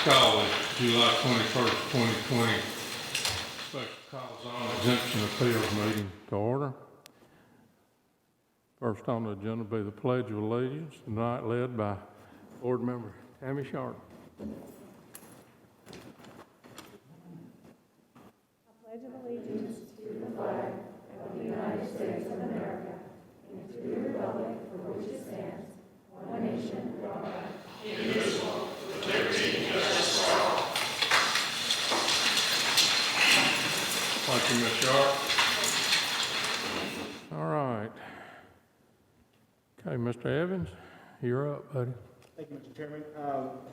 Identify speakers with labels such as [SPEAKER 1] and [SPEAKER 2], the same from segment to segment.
[SPEAKER 1] call the July 21st, 2020 special calls on exemption appeals meeting to order. First on the agenda will be the Pledge of Allegiance, tonight led by Board Member Tammy Sharp.
[SPEAKER 2] I pledge allegiance to the flag of the United States of America and to the republic for which it stands, one nation, under God, indivisible, with liberty and justice for all.
[SPEAKER 1] Thank you, Ms. Sharp. All right. Okay, Mr. Evans, you're up, buddy.
[SPEAKER 3] Thank you, Mr. Chairman.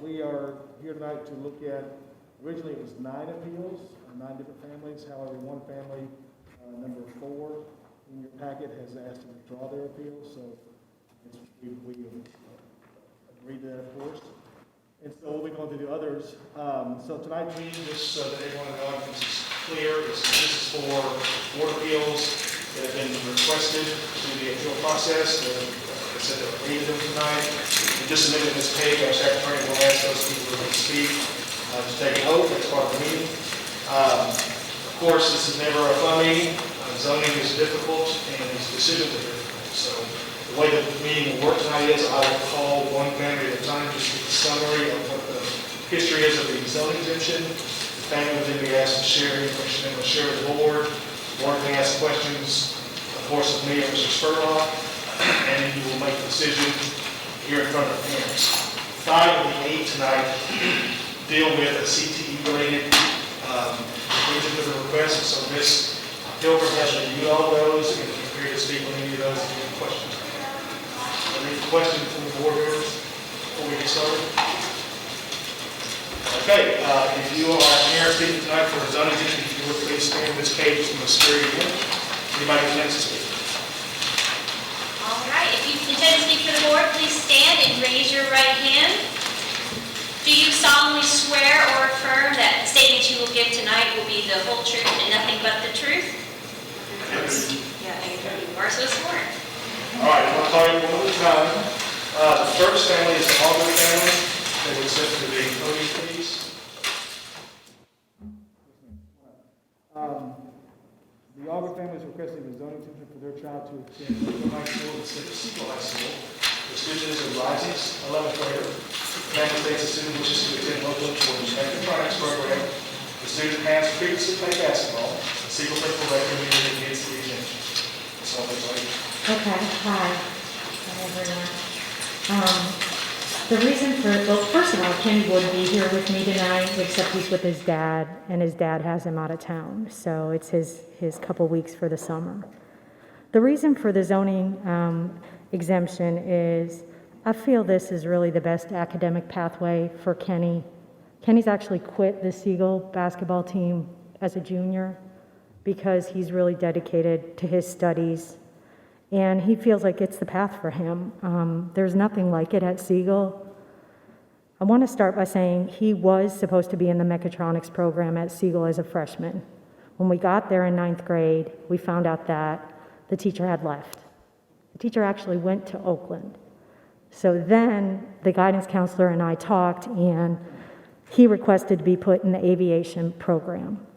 [SPEAKER 3] We are here tonight to look at, originally it was 9 appeals, 9 different families. However, one family, number 4 in your packet, has asked to withdraw their appeal. So we agreed to that, of course. And so we'll be going to do others. So tonight's meeting, just so that everyone in the audience is clear, this is for board appeals that have been requested through the appeal process. I said that we're reading them tonight. In just a minute, Ms. Page, our secretary, will ask those people who speak to take an oath as part of the meeting. Of course, this is never a fun meeting. Zoning is difficult, and these decisions are difficult. So the way the meeting will work tonight is I will call one family at a time, just to get the summary of what the history is of the zoning exemption. The family will then be asked to share information and will share with the board. The board may ask questions, of course, of me or Mr. Spurlock, and then you will make a decision here in front of the parents. 5 of the 8 tonight deal with a CTE-related reason for the request. So Ms. Gilbert has reviewed all those, and if you're here to speak on any of those, if you have questions. Any questions from the board members before we get started? Okay, if you are here speaking tonight for a zoning exemption, if you would please stand this page from the swearing in. Anybody who wants to speak?
[SPEAKER 4] All right, if you intend to speak for the board, please stand and raise your right hand. Do you solemnly swear or affirm that the statements you will give tonight will be the whole truth and nothing but the truth? Yes. Yeah, you are so sworn.
[SPEAKER 3] All right, I'm going to call you one at a time. The first family is the Auburn family. They will step to the podium, please. The Auburn family is requesting a zoning exemption for their child to attend Oakland High School instead of Sequel High School. The student is a rising 11th grader. The family states the student wishes to attend Oakland for the mechatronics program. The student has previously played basketball. The Sequel principal recommended against the exemption. So,
[SPEAKER 2] Okay, hi everyone. The reason for, well, first of all, Kenny wouldn't be here with me tonight, except he's with his dad, and his dad has him out of town, so it's his couple weeks for the summer. The reason for the zoning exemption is I feel this is really the best academic pathway for Kenny. Kenny's actually quit the Siegel basketball team as a junior because he's really dedicated to his studies. And he feels like it's the path for him. There's nothing like it at Siegel. I want to start by saying he was supposed to be in the mechatronics program at Siegel as a freshman. When we got there in 9th grade, we found out that the teacher had left. The teacher actually went to Oakland. So then the guidance counselor and I talked, and he requested to be put in the aviation program.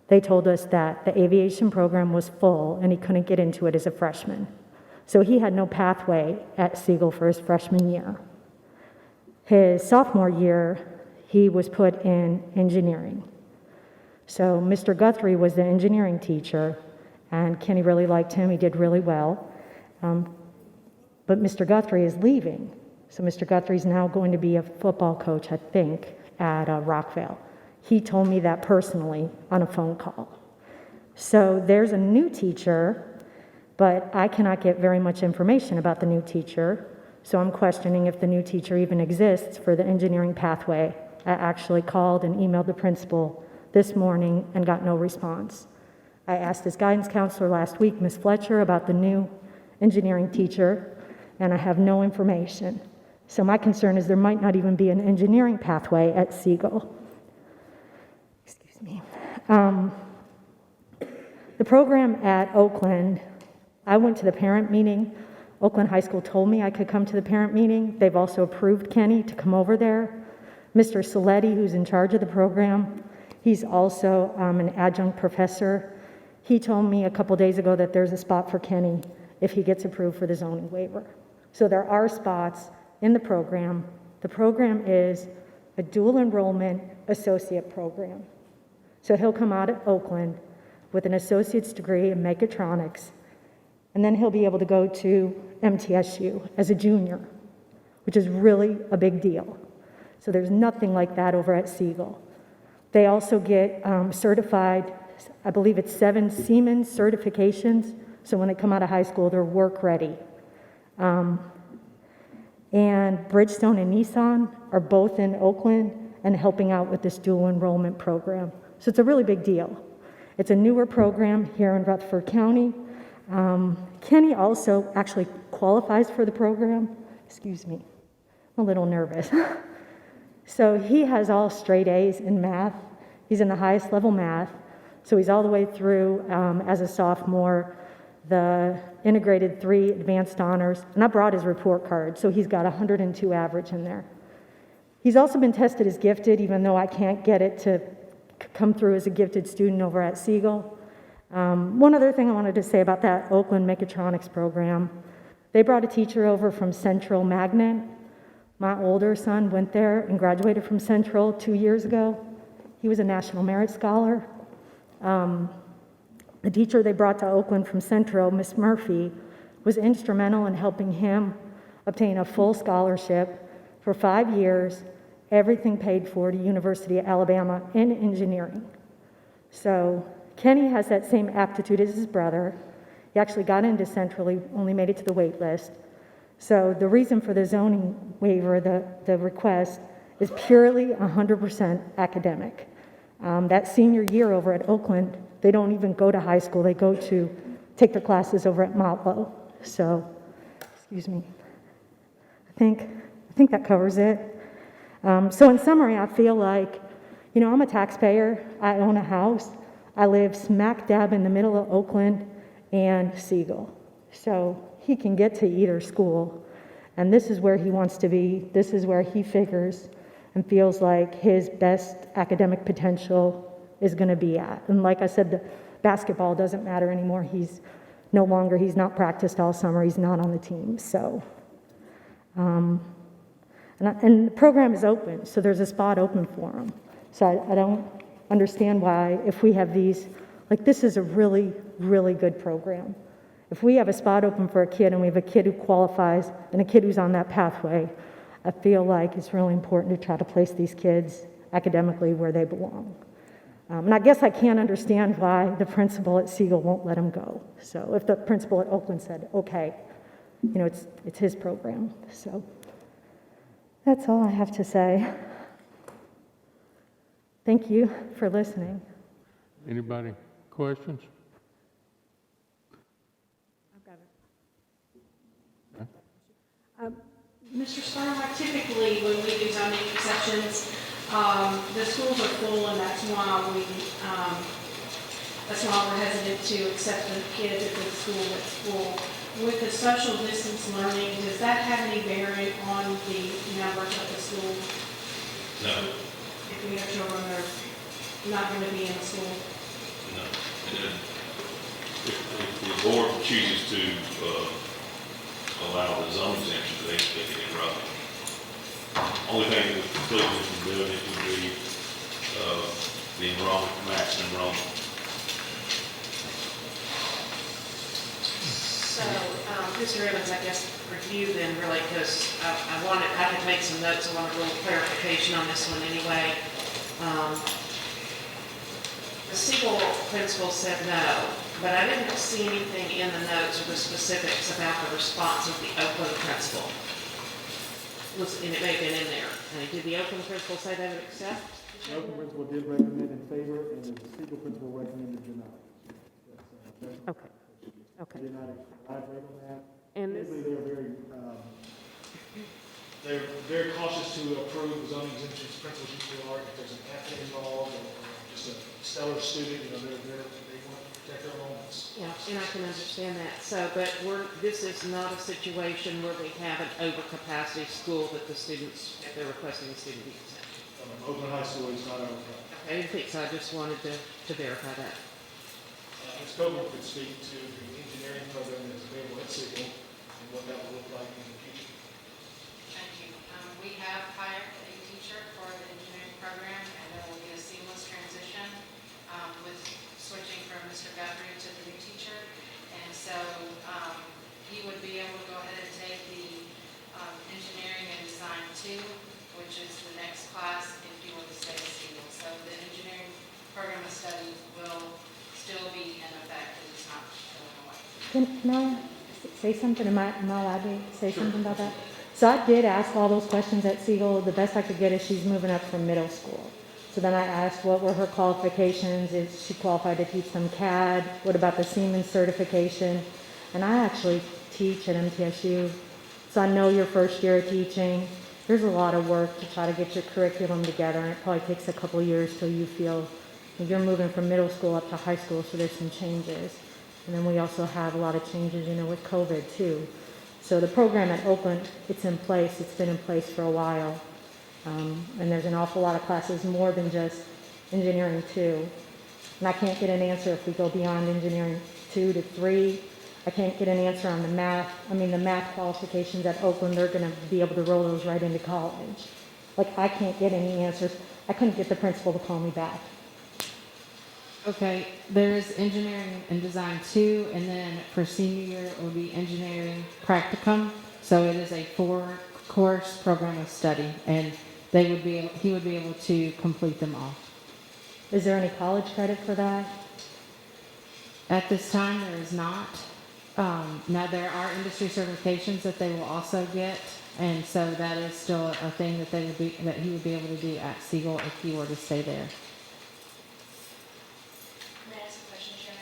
[SPEAKER 2] They told us that the aviation program was full and he couldn't get into it as a freshman. So he had no pathway at Siegel for his freshman year. His sophomore year, he was put in engineering. So Mr. Guthrie was the engineering teacher, and Kenny really liked him. He did really well. But Mr. Guthrie is leaving. So Mr. Guthrie's now going to be a football coach, I think, at Rockville. He told me that personally on a phone call. So there's a new teacher, but I cannot get very much information about the new teacher. So I'm questioning if the new teacher even exists for the engineering pathway. I actually called and emailed the principal this morning and got no response. I asked his guidance counselor last week, Ms. Fletcher, about the new engineering teacher, and I have no information. So my concern is there might not even be an engineering pathway at Siegel. Excuse me. The program at Oakland, I went to the parent meeting. Oakland High School told me I could come to the parent meeting. They've also approved Kenny to come over there. Mr. Saletti, who's in charge of the program, he's also an adjunct professor. He told me a couple days ago that there's a spot for Kenny if he gets approved for the zoning waiver. So there are spots in the program. The program is a dual enrollment associate program. So he'll come out of Oakland with an associate's degree in mechatronics, and then he'll be able to go to MTSU as a junior, which is really a big deal. So there's nothing like that over at Siegel. They also get certified, I believe it's 7 Siemens certifications, so when they come out of high school, they're work ready. And Bridgestone and Nissan are both in Oakland and helping out with this dual enrollment program. So it's a really big deal. It's a newer program here in Rutherford County. Kenny also actually qualifies for the program. Excuse me, I'm a little nervous. So he has all straight A's in math. He's in the highest level math. So he's all the way through as a sophomore, the integrated 3 advanced honors. And I brought his report card, so he's got 102 average in there. He's also been tested as gifted, even though I can't get it to come through as a gifted student over at Siegel. One other thing I wanted to say about that Oakland mechatronics program, they brought a teacher over from Central Magnet. My older son went there and graduated from Central 2 years ago. He was a National Merit Scholar. The teacher they brought to Oakland from Central, Miss Murphy, was instrumental in helping him obtain a full scholarship for 5 years, everything paid for, to University of Alabama in engineering. So Kenny has that same aptitude as his brother. He actually got into Central, he only made it to the wait list. So the reason for the zoning waiver, the request, is purely 100% academic. That senior year over at Oakland, they don't even go to high school, they go to take their classes over at Motlow. So, excuse me, I think that covers it. So in summary, I feel like, I'm a taxpayer, I own a house, I live smack dab in the middle of Oakland and Siegel. So he can get to either school, and this is where he wants to be. This is where he figures and feels like his best academic potential is going to be at. And like I said, the basketball doesn't matter anymore. He's not practiced all summer. He's not on the team. So, and the program is open, so there's a spot open for him. So I don't understand why, if we have these, this is a really, really good program. If we have a spot open for a kid and we have a kid who qualifies and a kid who's on that pathway, I feel like it's really important to try to place these kids academically where they belong. And I guess I can't understand why the principal at Siegel won't let him go. So if the principal at Oakland said, okay, it's his program. So that's all I have to say. Thank you for listening.
[SPEAKER 1] Anybody questions?
[SPEAKER 5] Mr. Sternberg, typically when we do zoning exceptions, the schools are full, and that's why we're hesitant to accept the kids if the school is full. With the social distance learning, does that have any bearing on the numbers of the school?
[SPEAKER 6] No.
[SPEAKER 5] If we have children that are not going to be in school?
[SPEAKER 6] No. If the board chooses to allow the zone exemption, they can enroll. Only thing that the Cleveland can do it would be the enrollment, max enrollment.
[SPEAKER 7] So, Mr. Evans, I guess for you then, really, because I had to make some notes, I wanted a little clarification on this one anyway. The Siegel principal said no, but I didn't see anything in the notes or the specifics about the response of the Oakland principal. And it may have been in there. And did the Oakland principal say they would accept?
[SPEAKER 3] The Oakland principal did recommend in favor, and the Siegel principal recommended denial.
[SPEAKER 2] Okay. Okay.
[SPEAKER 3] They did not elaborate on that.
[SPEAKER 5] And
[SPEAKER 3] Typically, they're very cautious to approve the zoning exemptions. Principals usually are, if there's an athlete involved or just a stellar student, they want to protect their enrollments.
[SPEAKER 7] Yeah, and I can understand that. So, but this is not a situation where we have an overcapacity school that the students, if they're requesting a student be exempt.
[SPEAKER 3] Oakland High School is not our requirement.
[SPEAKER 7] I didn't think so, I just wanted to verify that.
[SPEAKER 3] Ms. Copeland could speak to the engineering program that's available at Signal and what that will look like in the future.
[SPEAKER 8] Thank you. We have hired a teacher for the engineering program, and there will be a seamless transition with switching from Mr. Guthrie to the new teacher. And so he would be able to go ahead and take the engineering and design 2, which is the next class if you want to stay at Siegel. So the engineering program of study will still be in effect, it is not going away.
[SPEAKER 2] Can I say something? Am I allowed to say something about that? So I did ask all those questions at Siegel. The best I could get is she's moving up from middle school. So then I asked what were her qualifications, is she qualified to teach some CAD, what about the Siemens certification? And I actually teach at MTSU, so I know your first year of teaching. There's a lot of work to try to get your curriculum together, and it probably takes a couple of years till you feel you're moving from middle school up to high school, so there's some changes. And then we also have a lot of changes, with COVID too. So the program at Oakland, it's in place. It's been in place for a while. And there's an awful lot of classes, more than just engineering 2. And I can't get an answer if we go beyond engineering 2 to 3. I can't get an answer on the math. The math qualifications at Oakland, they're going to be able to roll those right into college. I can't get any answers. I couldn't get the principal to call me back.
[SPEAKER 9] Okay, there's engineering and design 2, and then for senior year it will be engineering practicum. So it is a 4-course program of study, and he would be able to complete them all.
[SPEAKER 2] Is there any college credit for that?
[SPEAKER 9] At this time, there is not. Now there are industry certifications that they will also get, and so that is still a thing that he would be able to do at Siegel if he were to stay there.
[SPEAKER 4] May I ask a question, Sharon?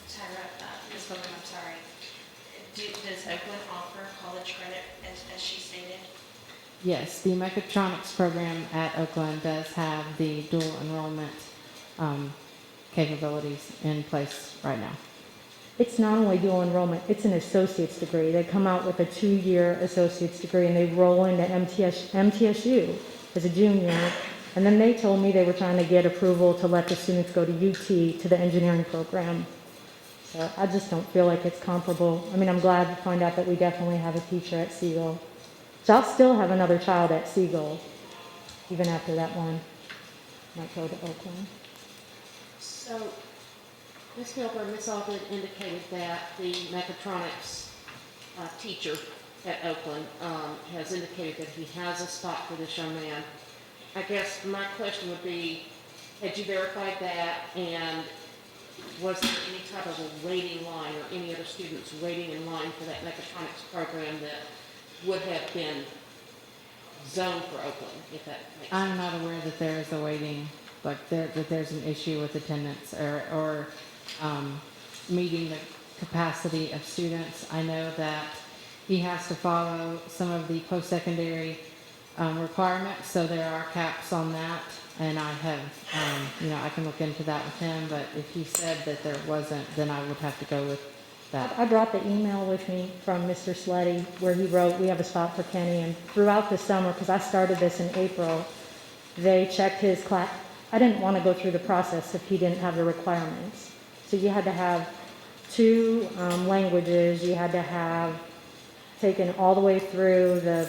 [SPEAKER 4] Tyra, Ms. Bowman, I'm sorry. Does Oakland offer college credit as she stated?
[SPEAKER 9] Yes, the mechatronics program at Oakland does have the dual enrollment capabilities in place right now.
[SPEAKER 2] It's not only dual enrollment, it's an associate's degree. They come out with a 2-year associate's degree and they roll into MTSU as a junior. And then they told me they were trying to get approval to let the students go to UT to the engineering program. So I just don't feel like it's comparable. I'm glad to find out that we definitely have a teacher at Siegel. So I'll still have another child at Siegel, even after that one might go to Oakland.
[SPEAKER 7] So, Ms. Milburn, Ms. Aldred indicated that the mechatronics teacher at Oakland has indicated that he has a spot for this young man. I guess my question would be, had you verified that, and was there any type of a waiting line or any other students waiting in line for that mechatronics program that would have been zoned for Oakland, if that makes sense?
[SPEAKER 9] I'm not aware that there is a waiting, that there's an issue with attendance or meeting the capacity of students. I know that he has to follow some of the post-secondary requirements, so there are caps on that. And I have, I can look into that with him, but if he said that there wasn't, then I would have to go with that.
[SPEAKER 2] I brought the email with me from Mr. Sleddy where he wrote, we have a spot for Kenny. And throughout the summer, because I started this in April, they checked his class. I didn't want to go through the process if he didn't have the requirements. So you had to have 2 languages. You had to have taken all the way through the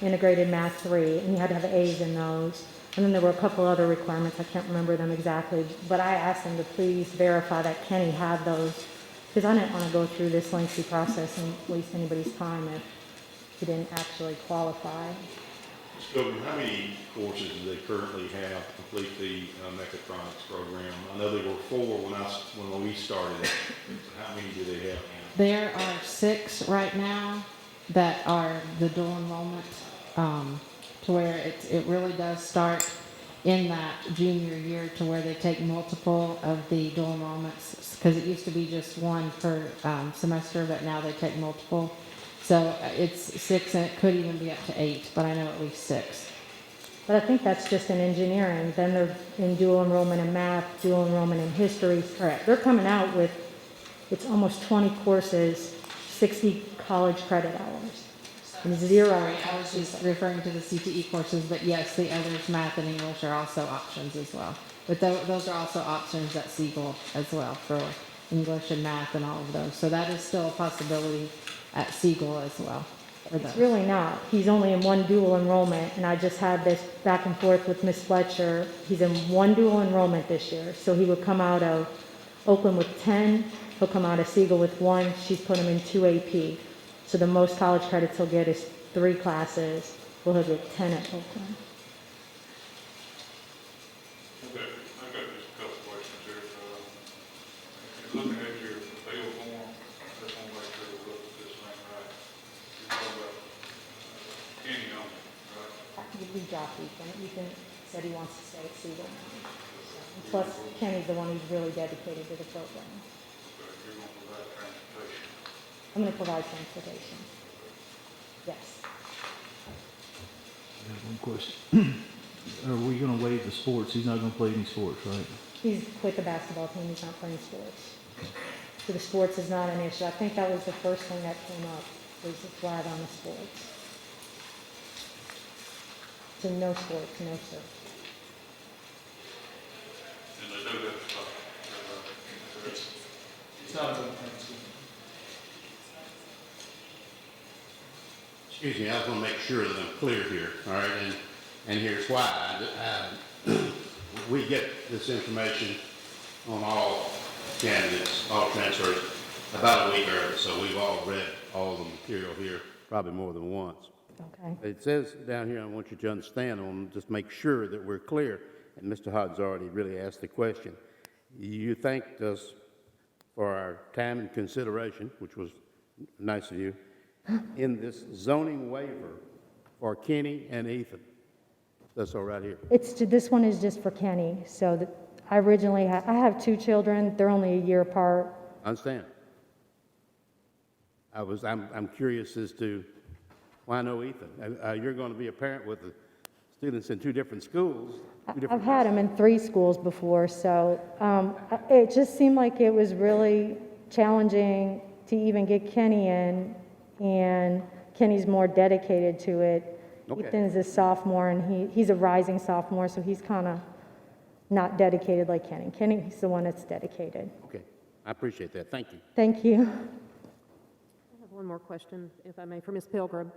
[SPEAKER 2] integrated math 3, and you had to have A's in those. And then there were a couple other requirements. I can't remember them exactly, but I asked them to please verify that Kenny had those, because I didn't want to go through this lengthy process and waste anybody's time if he didn't actually qualify.
[SPEAKER 6] Ms. Copeland, how many courses do they currently have to complete the mechatronics program? I know there were 4 when we started. How many do they have now?
[SPEAKER 9] There are 6 right now that are the dual enrollment, to where it really does start in that junior year, to where they take multiple of the dual enrollments, because it used to be just 1 per semester, but now they take multiple. So it's 6, and it could even be up to 8, but I know at least 6.
[SPEAKER 2] But I think that's just in engineering. Then they're in dual enrollment in math, dual enrollment in history.
[SPEAKER 9] Correct.
[SPEAKER 2] They're coming out with, it's almost 20 courses, 60 college credit hours.
[SPEAKER 8] So
[SPEAKER 2] And 0.
[SPEAKER 9] Sorry, I was just referring to the CTE courses, but yes, the others, math and English, are also options as well. But those are also options at Siegel as well for English and math and all of those. So that is still a possibility at Siegel as well for those.
[SPEAKER 2] It's really not. He's only in one dual enrollment, and I just had this back and forth with Miss Fletcher. He's in one dual enrollment this year, so he would come out of Oakland with 10, he'll come out of Siegel with 1, she's put him in 2 AP. So the most college credits he'll get is 3 classes, well, he'll get 10 at Oakland.
[SPEAKER 1] Okay, I've got just a couple questions here. Looking at your appeal form, I just want to make sure we look at this thing right. You're talking about Kenny on it, right?
[SPEAKER 2] We dropped Ethan. Ethan said he wants to stay at Siegel now. And plus, Kenny's the one who's really dedicated to the program.
[SPEAKER 1] Okay, you're going to provide transportation.
[SPEAKER 2] I'm going to provide transportation. Yes.
[SPEAKER 10] I have one question. Are we gonna waive the sports? He's not gonna play any sports, right?
[SPEAKER 2] He's quit the basketball team. He's not playing sports. So the sports is not an issue. I think that was the first thing that came up, was the flag on the sports. So no sports, no sir.
[SPEAKER 1] And they do that stuff.
[SPEAKER 3] It's not a good thing.
[SPEAKER 11] Excuse me, I just want to make sure that I'm clear here, all right? And here's why. We get this information on all candidates, all transfers, about a week early, so we've all read all the material here, probably more than once.
[SPEAKER 2] Okay.
[SPEAKER 11] It says down here, I want you to understand, I want to just make sure that we're clear, and Mr. Hodges already really asked the question. You thanked us for our time and consideration, which was nice of you, in this zoning waiver for Kenny and Ethan. That's all right here.
[SPEAKER 2] This one is just for Kenny. So I originally I have 2 children. They're only a year apart.
[SPEAKER 11] I understand. I'm curious as to why no Ethan? You're going to be a parent with the students in 2 different schools.
[SPEAKER 2] I've had him in 3 schools before, so it just seemed like it was really challenging to even get Kenny in, and Kenny's more dedicated to it.
[SPEAKER 11] Okay.
[SPEAKER 2] Ethan's a sophomore, and he's a rising sophomore, so he's kind of not dedicated like Kenny. Kenny's the one that's dedicated.
[SPEAKER 11] Okay, I appreciate that. Thank you.
[SPEAKER 2] Thank you.
[SPEAKER 12] I have one more question, if I may, for Ms. Pilgrim.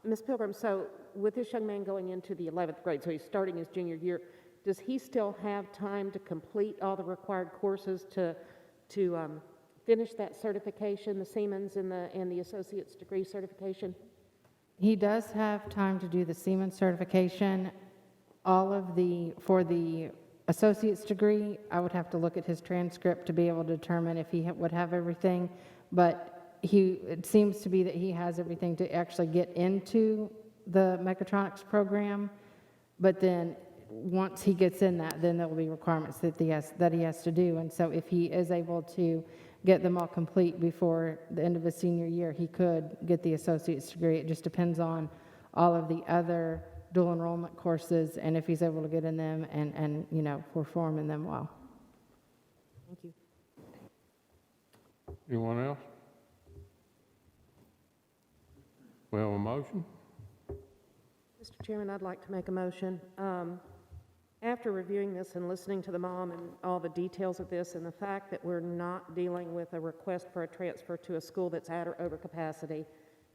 [SPEAKER 12] Ms. Pilgrim, so with this young man going into the 11th grade, so he's starting his junior year, does he still have time to complete all the required courses to finish that certification, the Siemens and the associate's degree certification?
[SPEAKER 9] He does have time to do the Siemens certification. For the associate's degree, I would have to look at his transcript to be able to determine if he would have everything, but it seems to be that he has everything to actually get into the mechatronics program, but then once he gets in that, then there will be requirements that he has to do, and so if he is able to get them all complete before the end of his senior year, he could get the associate's degree. It just depends on all of the other dual enrollment courses and if he's able to get in them and perform in them well.
[SPEAKER 12] Thank you.
[SPEAKER 1] Anyone else? We have a motion?
[SPEAKER 12] Mr. Chairman, I'd like to make a motion. After reviewing this and listening to the mom and all the details of this and the fact that we're not dealing with a request for a transfer to a school that's at or over capacity,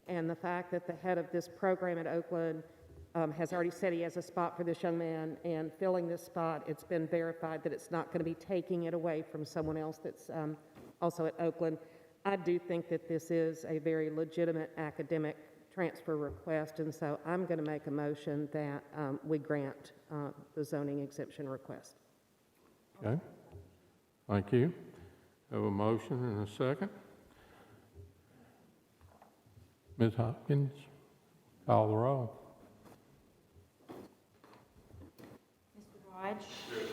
[SPEAKER 12] and the fact that the head of this program at Oakland has already said he has a spot for this young man, and filling this spot, it's been verified that it's not going to be taking it away from someone else that's also at Oakland. I do think that this is a very legitimate academic transfer request, and so I'm going to make a motion that we grant the zoning exemption request.
[SPEAKER 1] Okay. Thank you. Have a motion and a second. Ms. Hopkins, call the roll.
[SPEAKER 13] Mr. Hodge? Yes.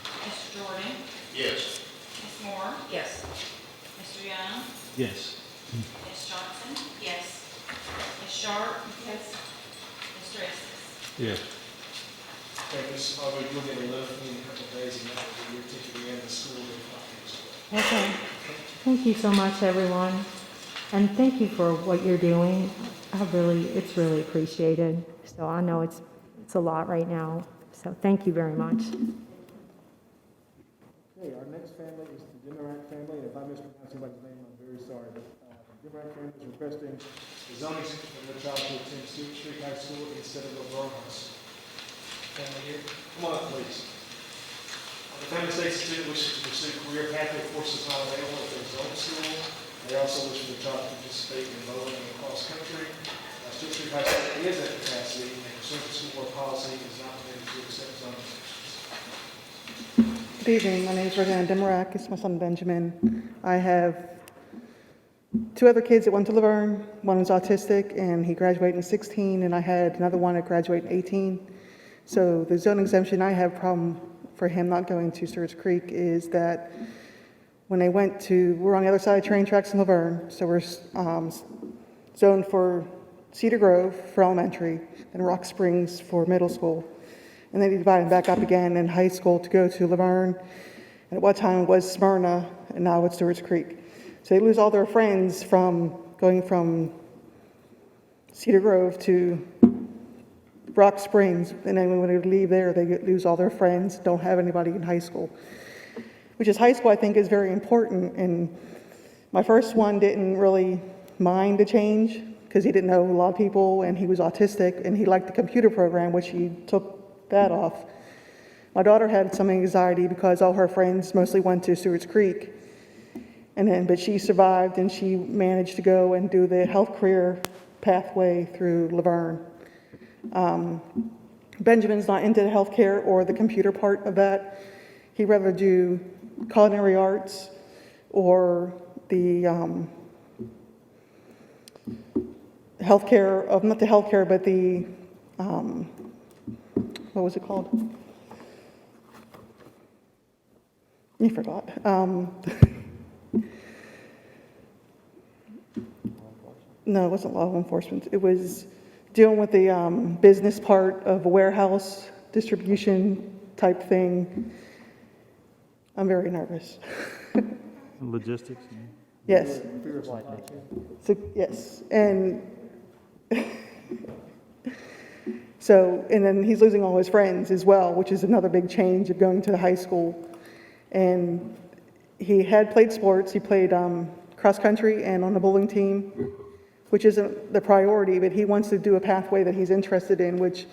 [SPEAKER 13] Mr. Jordan?
[SPEAKER 11] Yes.
[SPEAKER 13] Ms. Moore?
[SPEAKER 7] Yes.
[SPEAKER 13] Mr. Young?
[SPEAKER 10] Yes.
[SPEAKER 13] Ms. Johnson? Yes. Ms. Sharp? Yes. Mr. Estes?
[SPEAKER 1] Yes.
[SPEAKER 3] Okay, Ms. Harvey, you'll get a letter from me in a couple of days, and that will be your ticket in the school.
[SPEAKER 2] Okay. Thank you so much, everyone. And thank you for what you're doing. It's really appreciated. So I know it's a lot right now. So thank you very much.
[SPEAKER 3] Okay, our next family is the Dimmerak family, and if I mispronounce anybody's name, I'm very sorry, but the Dimmerak family is requesting the zoning exemption for their child to attend Stewart Street High School instead of Laverne High School. Family here, come on up, please. The family states the student wishes to pursue career pathway courses not available at their zone school. They also wish for their child to participate in bowling and cross country. Stewart Street High School is at capacity, and pursuant to school board policy is not permitted to accept zoning exemptions.
[SPEAKER 14] Good evening. My name is Rosanna Dimmerak. It's my son Benjamin. I have 2 other kids that went to Laverne. One is autistic, and he graduated in 16, and I had another one that graduated in 18. So the zone exemption, I have a problem for him not going to Stewart's Creek is that when they we're on the other side of train tracks in Laverne, so we're zoned for Cedar Grove for elementary, then Rock Springs for middle school. And then he divided back up again in high school to go to Laverne. And at one time it was Smyrna, and now it's Stewart's Creek. So they lose all their friends from going from Cedar Grove to Rock Springs. And then when they leave there, they lose all their friends, don't have anybody in high school. Which is high school, I think, is very important. And my first one didn't really mind the change because he didn't know a lot of people, and he was autistic, and he liked the computer program, which he took that off. My daughter had some anxiety because all her friends mostly went to Stewart's Creek, but she survived, and she managed to go and do the health career pathway through Laverne. Benjamin's not into the healthcare or the computer part of that. He'd rather do culinary arts or the healthcare, not the healthcare, but the what was it called? You forgot. No, it wasn't law enforcement. It was dealing with the business part of a warehouse distribution type thing. I'm very nervous.
[SPEAKER 10] Logistics?
[SPEAKER 14] Yes. So, yes, and so, and then he's losing all his friends as well, which is another big change of going to the high school. And he had played sports. He played cross country and on the bowling team, which isn't the priority, but he wants to do a pathway that he's interested in, which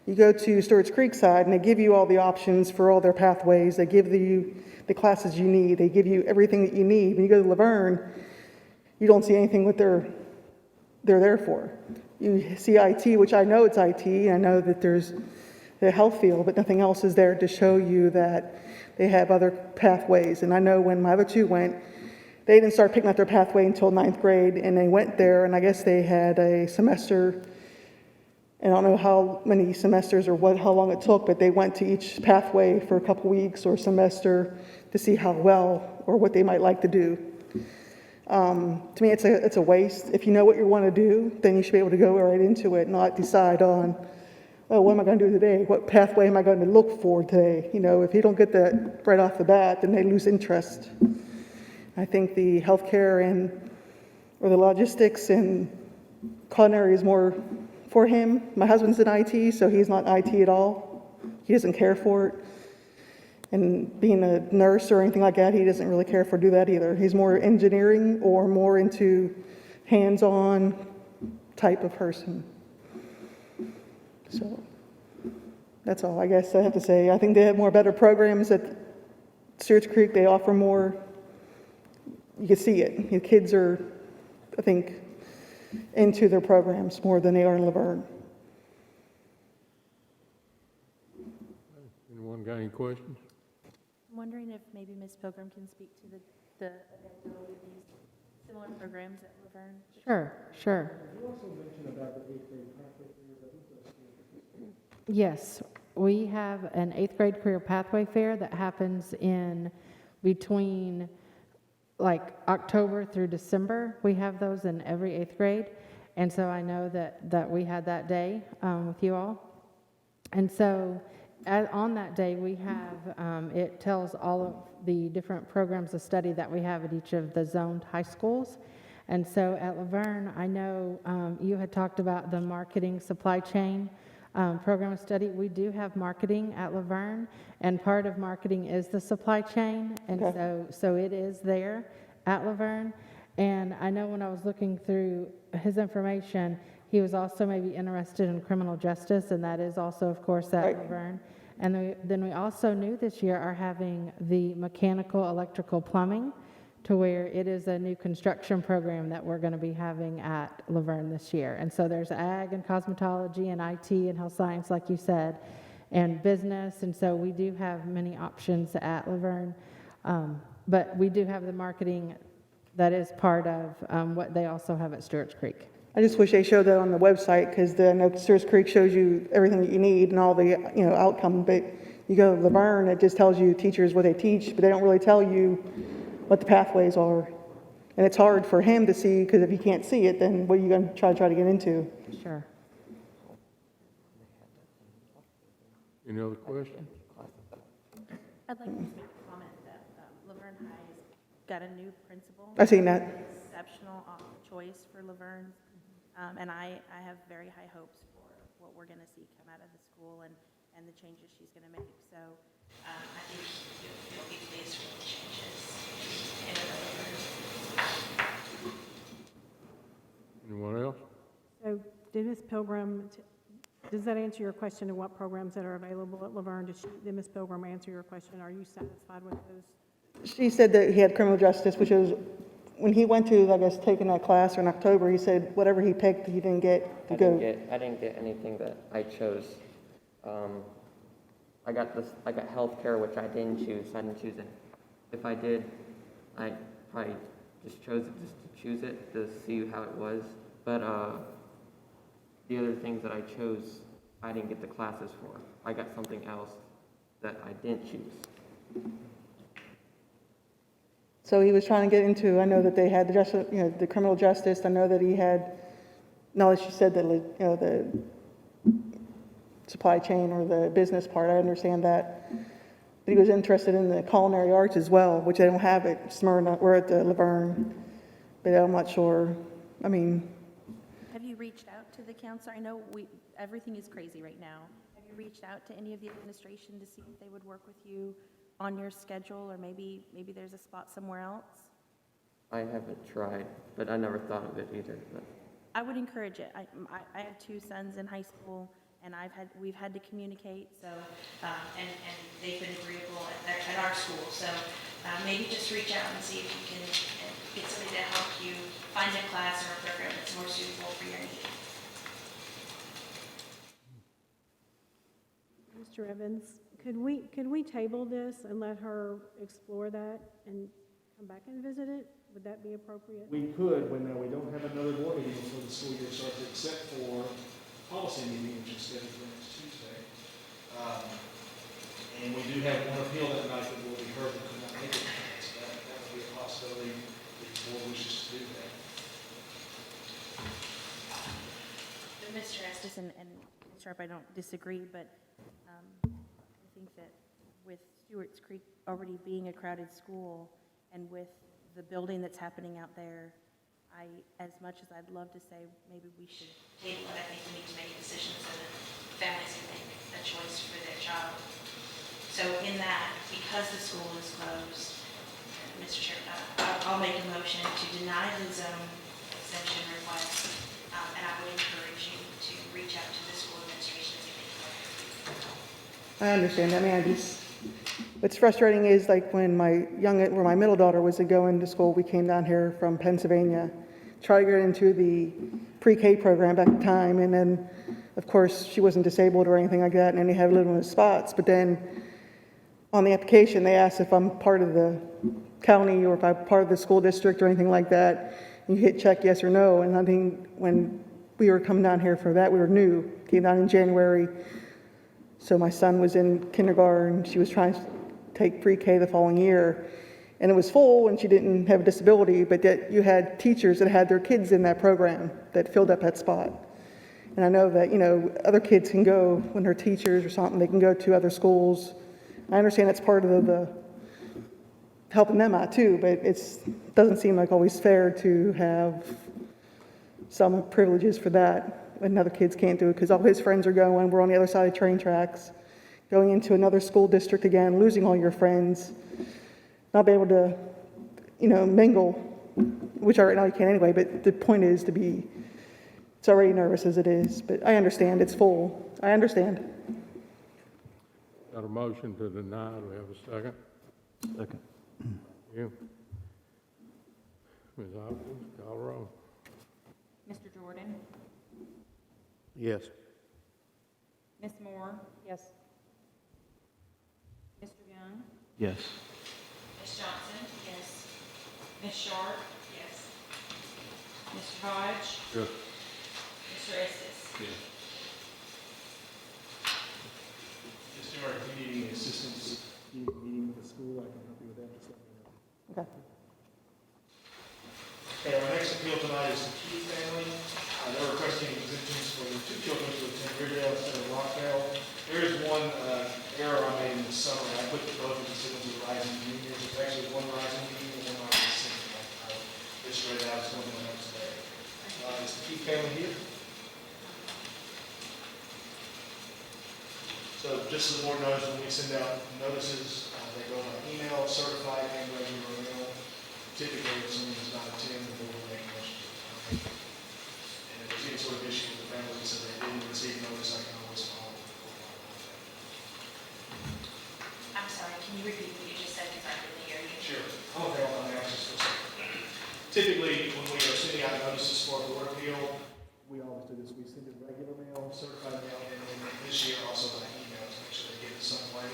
[SPEAKER 14] you go to Stewart's Creek side and they give you all the options for all their pathways. They give you the classes you need. They give you everything that you need. When you go to Laverne, you don't see anything what they're there for. You see IT, which I know it's IT. I know that there's the health field, but nothing else is there to show you that they have other pathways. And I know when my other 2 went, they didn't start picking out their pathway until 9th grade, and they went there, and I guess they had a semester, and I don't know how many semesters or how long it took, but they went to each pathway for a couple weeks or semester to see how well or what they might like to do. To me, it's a waste. If you know what you want to do, then you should be able to go right into it, not decide on, oh, what am I going to do today? What pathway am I going to look for today? You know, if you don't get that right off the bat, then they lose interest. I think the healthcare or the logistics and culinary is more for him. My husband's in IT, so he's not IT at all. He doesn't care for it. And being a nurse or anything like that, he doesn't really care for do that either. He's more engineering or more into hands-on type of person. So that's all I guess I have to say. I think they have more better programs at Stewart's Creek. They offer more. You can see it. The kids are, I think, into their programs more than they are in Laverne.
[SPEAKER 15] Anyone got any questions?
[SPEAKER 16] I'm wondering if maybe Ms. Pilgrim can speak to the availability of these similar programs at Laverne.
[SPEAKER 9] Sure.
[SPEAKER 3] You also mentioned about the 8th grade pathway fairs. I think that's
[SPEAKER 9] Yes, we have an 8th grade career pathway fair that happens in between like October through December. We have those in every 8th grade. And so I know that we had that day with you all. And so on that day, we have, it tells all of the different programs of study that we have at each of the zoned high schools. And so at Laverne, I know you had talked about the marketing supply chain program of study. We do have marketing at Laverne, and part of marketing is the supply chain, and so it is there at Laverne. And I know when I was looking through his information, he was also maybe interested in criminal justice, and that is also, of course, at Laverne. And then we also new this year are having the mechanical, electrical, plumbing, to where it is a new construction program that we're going to be having at Laverne this year. And so there's ag and cosmetology and IT and health science, like you said, and business. And so we do have many options at Laverne. But we do have the marketing that is part of what they also have at Stewart's Creek.
[SPEAKER 14] I just wish they showed that on the website, because the Stewart's Creek shows you everything that you need and all the outcome. But you go to Laverne, it just tells you teachers what they teach, but they don't really tell you what the pathways are. And it's hard for him to see, because if he can't see it, then what are you going to try to get into?
[SPEAKER 9] Sure.
[SPEAKER 15] Any other questions?
[SPEAKER 16] I'd like to make a comment that Laverne High has got a new principal.
[SPEAKER 14] I've seen that.
[SPEAKER 16] Exceptional choice for Laverne. And I have very high hopes for what we're going to see come out of the school and the changes she's going to make. So I think you'll be pleased with the changes in Laverne.
[SPEAKER 15] Anyone else?
[SPEAKER 12] So did Ms. Pilgrim, does that answer your question of what programs that are available at Laverne? Did Ms. Pilgrim answer your question? Are you satisfied with those?
[SPEAKER 14] She said that he had criminal justice, which was, when he went to, I guess, taking that class in October, he said whatever he picked, he didn't get to go.
[SPEAKER 17] I didn't get anything that I chose. I got healthcare, which I didn't choose. I didn't choose it. If I did, I probably just chose it just to choose it, to see how it was. But the other things that I chose, I didn't get the classes for. I got something else that I didn't choose.
[SPEAKER 14] So he was trying to get into, I know that they had the criminal justice. I know that he had, no, she said that, the supply chain or the business part, I understand that. But he was interested in the culinary arts as well, which they don't have at Smyrna. We're at the Laverne, but I'm not sure. I mean.
[SPEAKER 16] Have you reached out to the counselor? I know everything is crazy right now. Have you reached out to any of the administration to see if they would work with you on your schedule, or maybe there's a spot somewhere else?
[SPEAKER 17] I haven't tried, but I never thought of it either. But
[SPEAKER 16] I would encourage it. I have two sons in high school, and we've had to communicate. So and they've been agreeable at our school. So maybe just reach out and see if you can get somebody to help you find a class or a program that's more suitable for your needs.
[SPEAKER 12] Mr. Evans, could we table this and let her explore that and come back and visit it? Would that be appropriate?
[SPEAKER 3] We could, when we don't have another board meeting before the school year starts, except for policy meeting, which is scheduled for next Tuesday. And we do have one appeal that night that will be heard that could not make it tonight, so that would be a possibility if the board wishes to do that.
[SPEAKER 16] But Mr. Estes and Ms. Sharp, I don't disagree, but I think that with Stewart's Creek already being a crowded school and with the building that's happening out there, as much as I'd love to say maybe we should
[SPEAKER 4] Table it, I think we need to make a decision so that families can make a choice for their child. So in that, because the school is closed, Mr. Chair, I'll make a motion to deny the zone exemption request, and I would encourage you to reach out to the school administration and see if they can help.
[SPEAKER 14] I understand that. I mean, what's frustrating is like when my middle daughter was going to school, we came down here from Pennsylvania, tried to get into the pre-K program back at the time, and then, of course, she wasn't disabled or anything like that, and then they had limited spots. But then on the application, they asked if I'm part of the county or if I'm part of the school district or anything like that. And you hit check yes or no, and I think when we were coming down here for that, we were new, came down in January. So my son was in kindergarten, she was trying to take pre-K the following year, and it was full and she didn't have a disability, but yet you had teachers that had their kids in that program that filled up that spot. And I know that, other kids can go, when they're teachers or something, they can go to other schools. I understand that's part of the helping them out too, but it's doesn't seem like always fair to have some privileges for that, and other kids can't do it, because all his friends are going, we're on the other side of train tracks, going into another school district again, losing all your friends, not be able to, mingle, which right now you can't anyway, but the point is it's already nervous as it is, but I understand, it's full, I understand.
[SPEAKER 15] Got a motion to deny, do we have a second?
[SPEAKER 10] Second.
[SPEAKER 15] Thank you. Ms. Hopkins, call the roll.
[SPEAKER 13] Mr. Jordan?
[SPEAKER 11] Yes.
[SPEAKER 13] Ms. Moore?
[SPEAKER 12] Yes.
[SPEAKER 13] Mr. Young?
[SPEAKER 10] Yes.
[SPEAKER 13] Ms. Johnson? Yes. Ms. Sharp? Yes. Mr. Hodge?
[SPEAKER 15] Yes.
[SPEAKER 13] Mr. Estes?
[SPEAKER 15] Yes.
[SPEAKER 3] Mr. Murray, if you need any assistance, you need a meeting with the school, I can help you with that, just let me know.
[SPEAKER 14] Okay.
[SPEAKER 3] Okay, our next appeal tonight is the Keith family. They're requesting exemptions for the two children to attend Riverdale instead of Rockdale. There is one error I made in the summer. I put both of the students as rising juniors. There's actually one rising junior and one rising senior. I just read out as one of the notes there. Is the Keith family here? So just so the board knows, when we send out notices, they go by email, certified, and regular mail. Typically, if someone does not attend, the board will make a motion to terminate. And if there's any sort of issue with the family, so they didn't receive notice, I can always follow up.
[SPEAKER 4] I'm sorry, can you repeat what you just said, because I didn't hear you?
[SPEAKER 3] Sure. I'm okay on that, just for a second. Typically, when we are sending out notices for a board appeal, we always do this. We send it regular mail, certified mail, and then this year also by email to make sure they get it some way.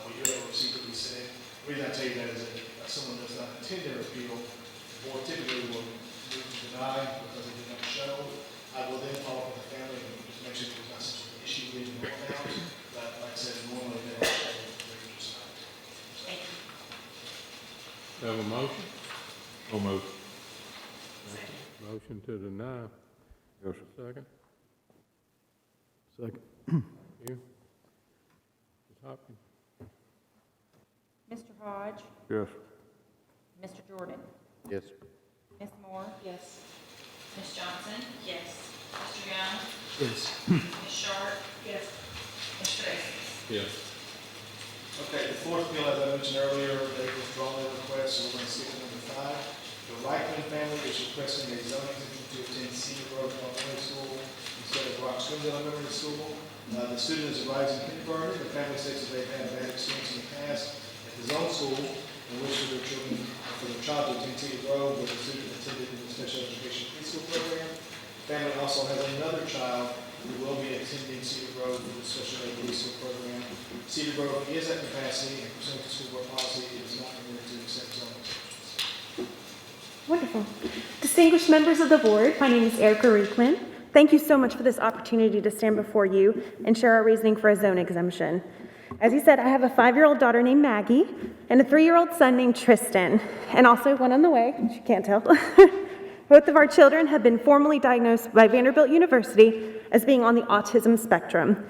[SPEAKER 3] We do have a receipt that we send. The reason I tell you that is that if someone does not attend their appeal, the board typically will move to deny because they did not show. I will then follow up with the family and just make sure there's not some sort of issue with them out. But like I said, normally they don't show. They're just not.
[SPEAKER 4] Thank you.
[SPEAKER 15] Have a motion?
[SPEAKER 10] So moved.
[SPEAKER 15] Motion to deny.
[SPEAKER 10] Yes.
[SPEAKER 15] Second?
[SPEAKER 10] Second.
[SPEAKER 15] You? Ms. Hopkins?
[SPEAKER 13] Mr. Hodge?
[SPEAKER 10] Yes.
[SPEAKER 13] Mr. Jordan?
[SPEAKER 11] Yes.
[SPEAKER 13] Ms. Moore?
[SPEAKER 5] Yes.
[SPEAKER 13] Ms. Johnson?
[SPEAKER 4] Yes.
[SPEAKER 13] Mr. Young?
[SPEAKER 10] Yes.
[SPEAKER 13] Ms. Sharp?
[SPEAKER 5] Yes.
[SPEAKER 13] Mr. Estes?
[SPEAKER 15] Yes.
[SPEAKER 3] Okay, the fourth bill, as I mentioned earlier, they've withdrawn their request, so we're going to skip to number 5. The Reichman family is requesting a zoning exemption to attend Cedar Grove Elementary School instead of Rock Springs Elementary School. The student is a rising kindergartner. The family states that they've had a bad experience in the past at his own school and wish for their child to attend Cedar Grove, where the student attended in the special education preschool program. The family also has another child who will be attending Cedar Grove for the special ed preschool program. Cedar Grove is at capacity, and pursuant to school board policy, it is not permitted to accept zoning exemptions.
[SPEAKER 18] Wonderful. Distinguished members of the board, my name is Erica Reekman. Thank you so much for this opportunity to stand before you and share our reasoning for a zone exemption. As you said, I have a 5-year-old daughter named Maggie and a 3-year-old son named Tristan, and also one on the way, which you can't tell. Both of our children have been formally diagnosed by Vanderbilt University as being on the autism spectrum.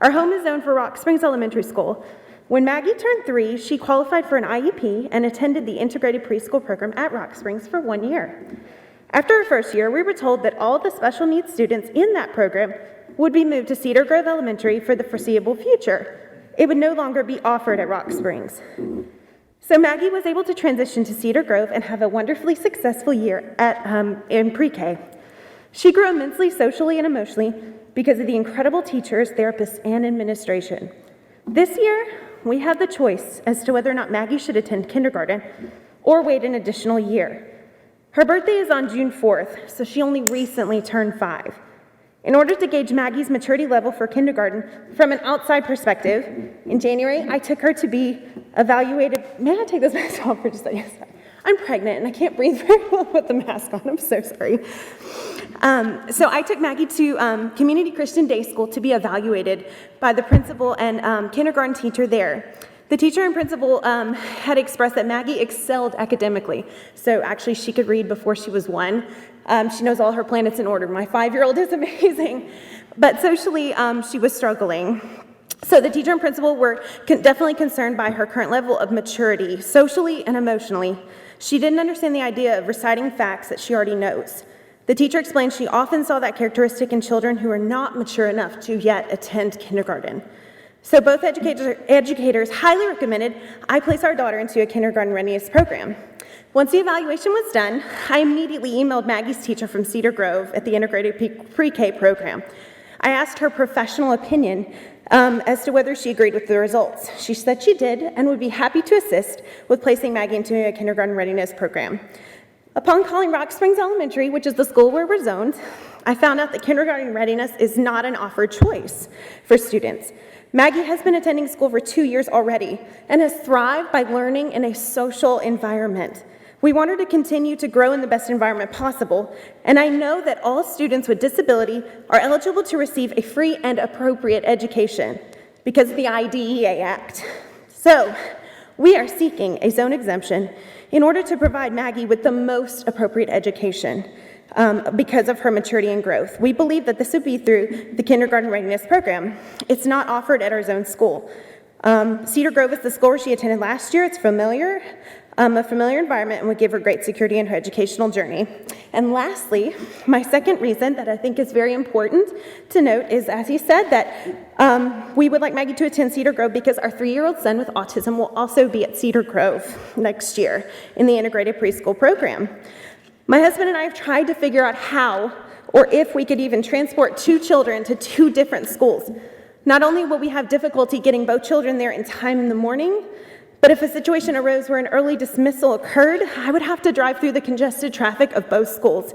[SPEAKER 18] Our home is zoned for Rock Springs Elementary School. When Maggie turned 3, she qualified for an IEP and attended the integrated preschool program at Rock Springs for 1 year. After her first year, we were told that all the special needs students in that program would be moved to Cedar Grove Elementary for the foreseeable future. It would no longer be offered at Rock Springs. So Maggie was able to transition to Cedar Grove and have a wonderfully successful year in pre-K. She grew immensely socially and emotionally because of the incredible teachers, therapists, and administration. This year, we had the choice as to whether or not Maggie should attend kindergarten or wait an additional year. Her birthday is on June 4th, so she only recently turned 5. In order to gauge Maggie's maturity level for kindergarten from an outside perspective, in January, I took her to be evaluated. May I take this mask off for just a second? Sorry. I'm pregnant and I can't breathe very well with the mask on. I'm so sorry. So I took Maggie to Community Christian Day School to be evaluated by the principal and kindergarten teacher there. The teacher and principal had expressed that Maggie excelled academically. So actually she could read before she was 1. She knows all her planets in order. My 5-year-old is amazing. But socially, she was struggling. So the teacher and principal were definitely concerned by her current level of maturity, socially and emotionally. She didn't understand the idea of reciting facts that she already knows. The teacher explained she often saw that characteristic in children who are not mature enough to yet attend kindergarten. So both educators highly recommended I place our daughter into a kindergarten readiness program. Once the evaluation was done, I immediately emailed Maggie's teacher from Cedar Grove at the integrated pre-K program. I asked her professional opinion as to whether she agreed with the results. She said she did and would be happy to assist with placing Maggie into a kindergarten readiness program. Upon calling Rock Springs Elementary, which is the school where we're zoned, I found out that kindergarten readiness is not an offered choice for students. Maggie has been attending school for 2 years already and has thrived by learning in a social environment. We want her to continue to grow in the best environment possible, and I know that all students with disability are eligible to receive a free and appropriate education because of the IDEA Act. So, we are seeking a zone exemption in order to provide Maggie with the most appropriate education because of her maturity and growth. We believe that this would be through the kindergarten readiness program. It's not offered at our zone school. Cedar Grove is the school where she attended last year. It's a familiar environment and would give her great security in her educational journey. And lastly, my second reason that I think is very important to note is, as he said, that we would like Maggie to attend Cedar Grove because our 3-year-old son with autism will also be at Cedar Grove next year in the integrated preschool program. My husband and I have tried to figure out how or if we could even transport 2 children to 2 different schools. Not only will we have difficulty getting both children there in time in the morning, but if a situation arose where an early dismissal occurred, I would have to drive through the congested traffic of both schools.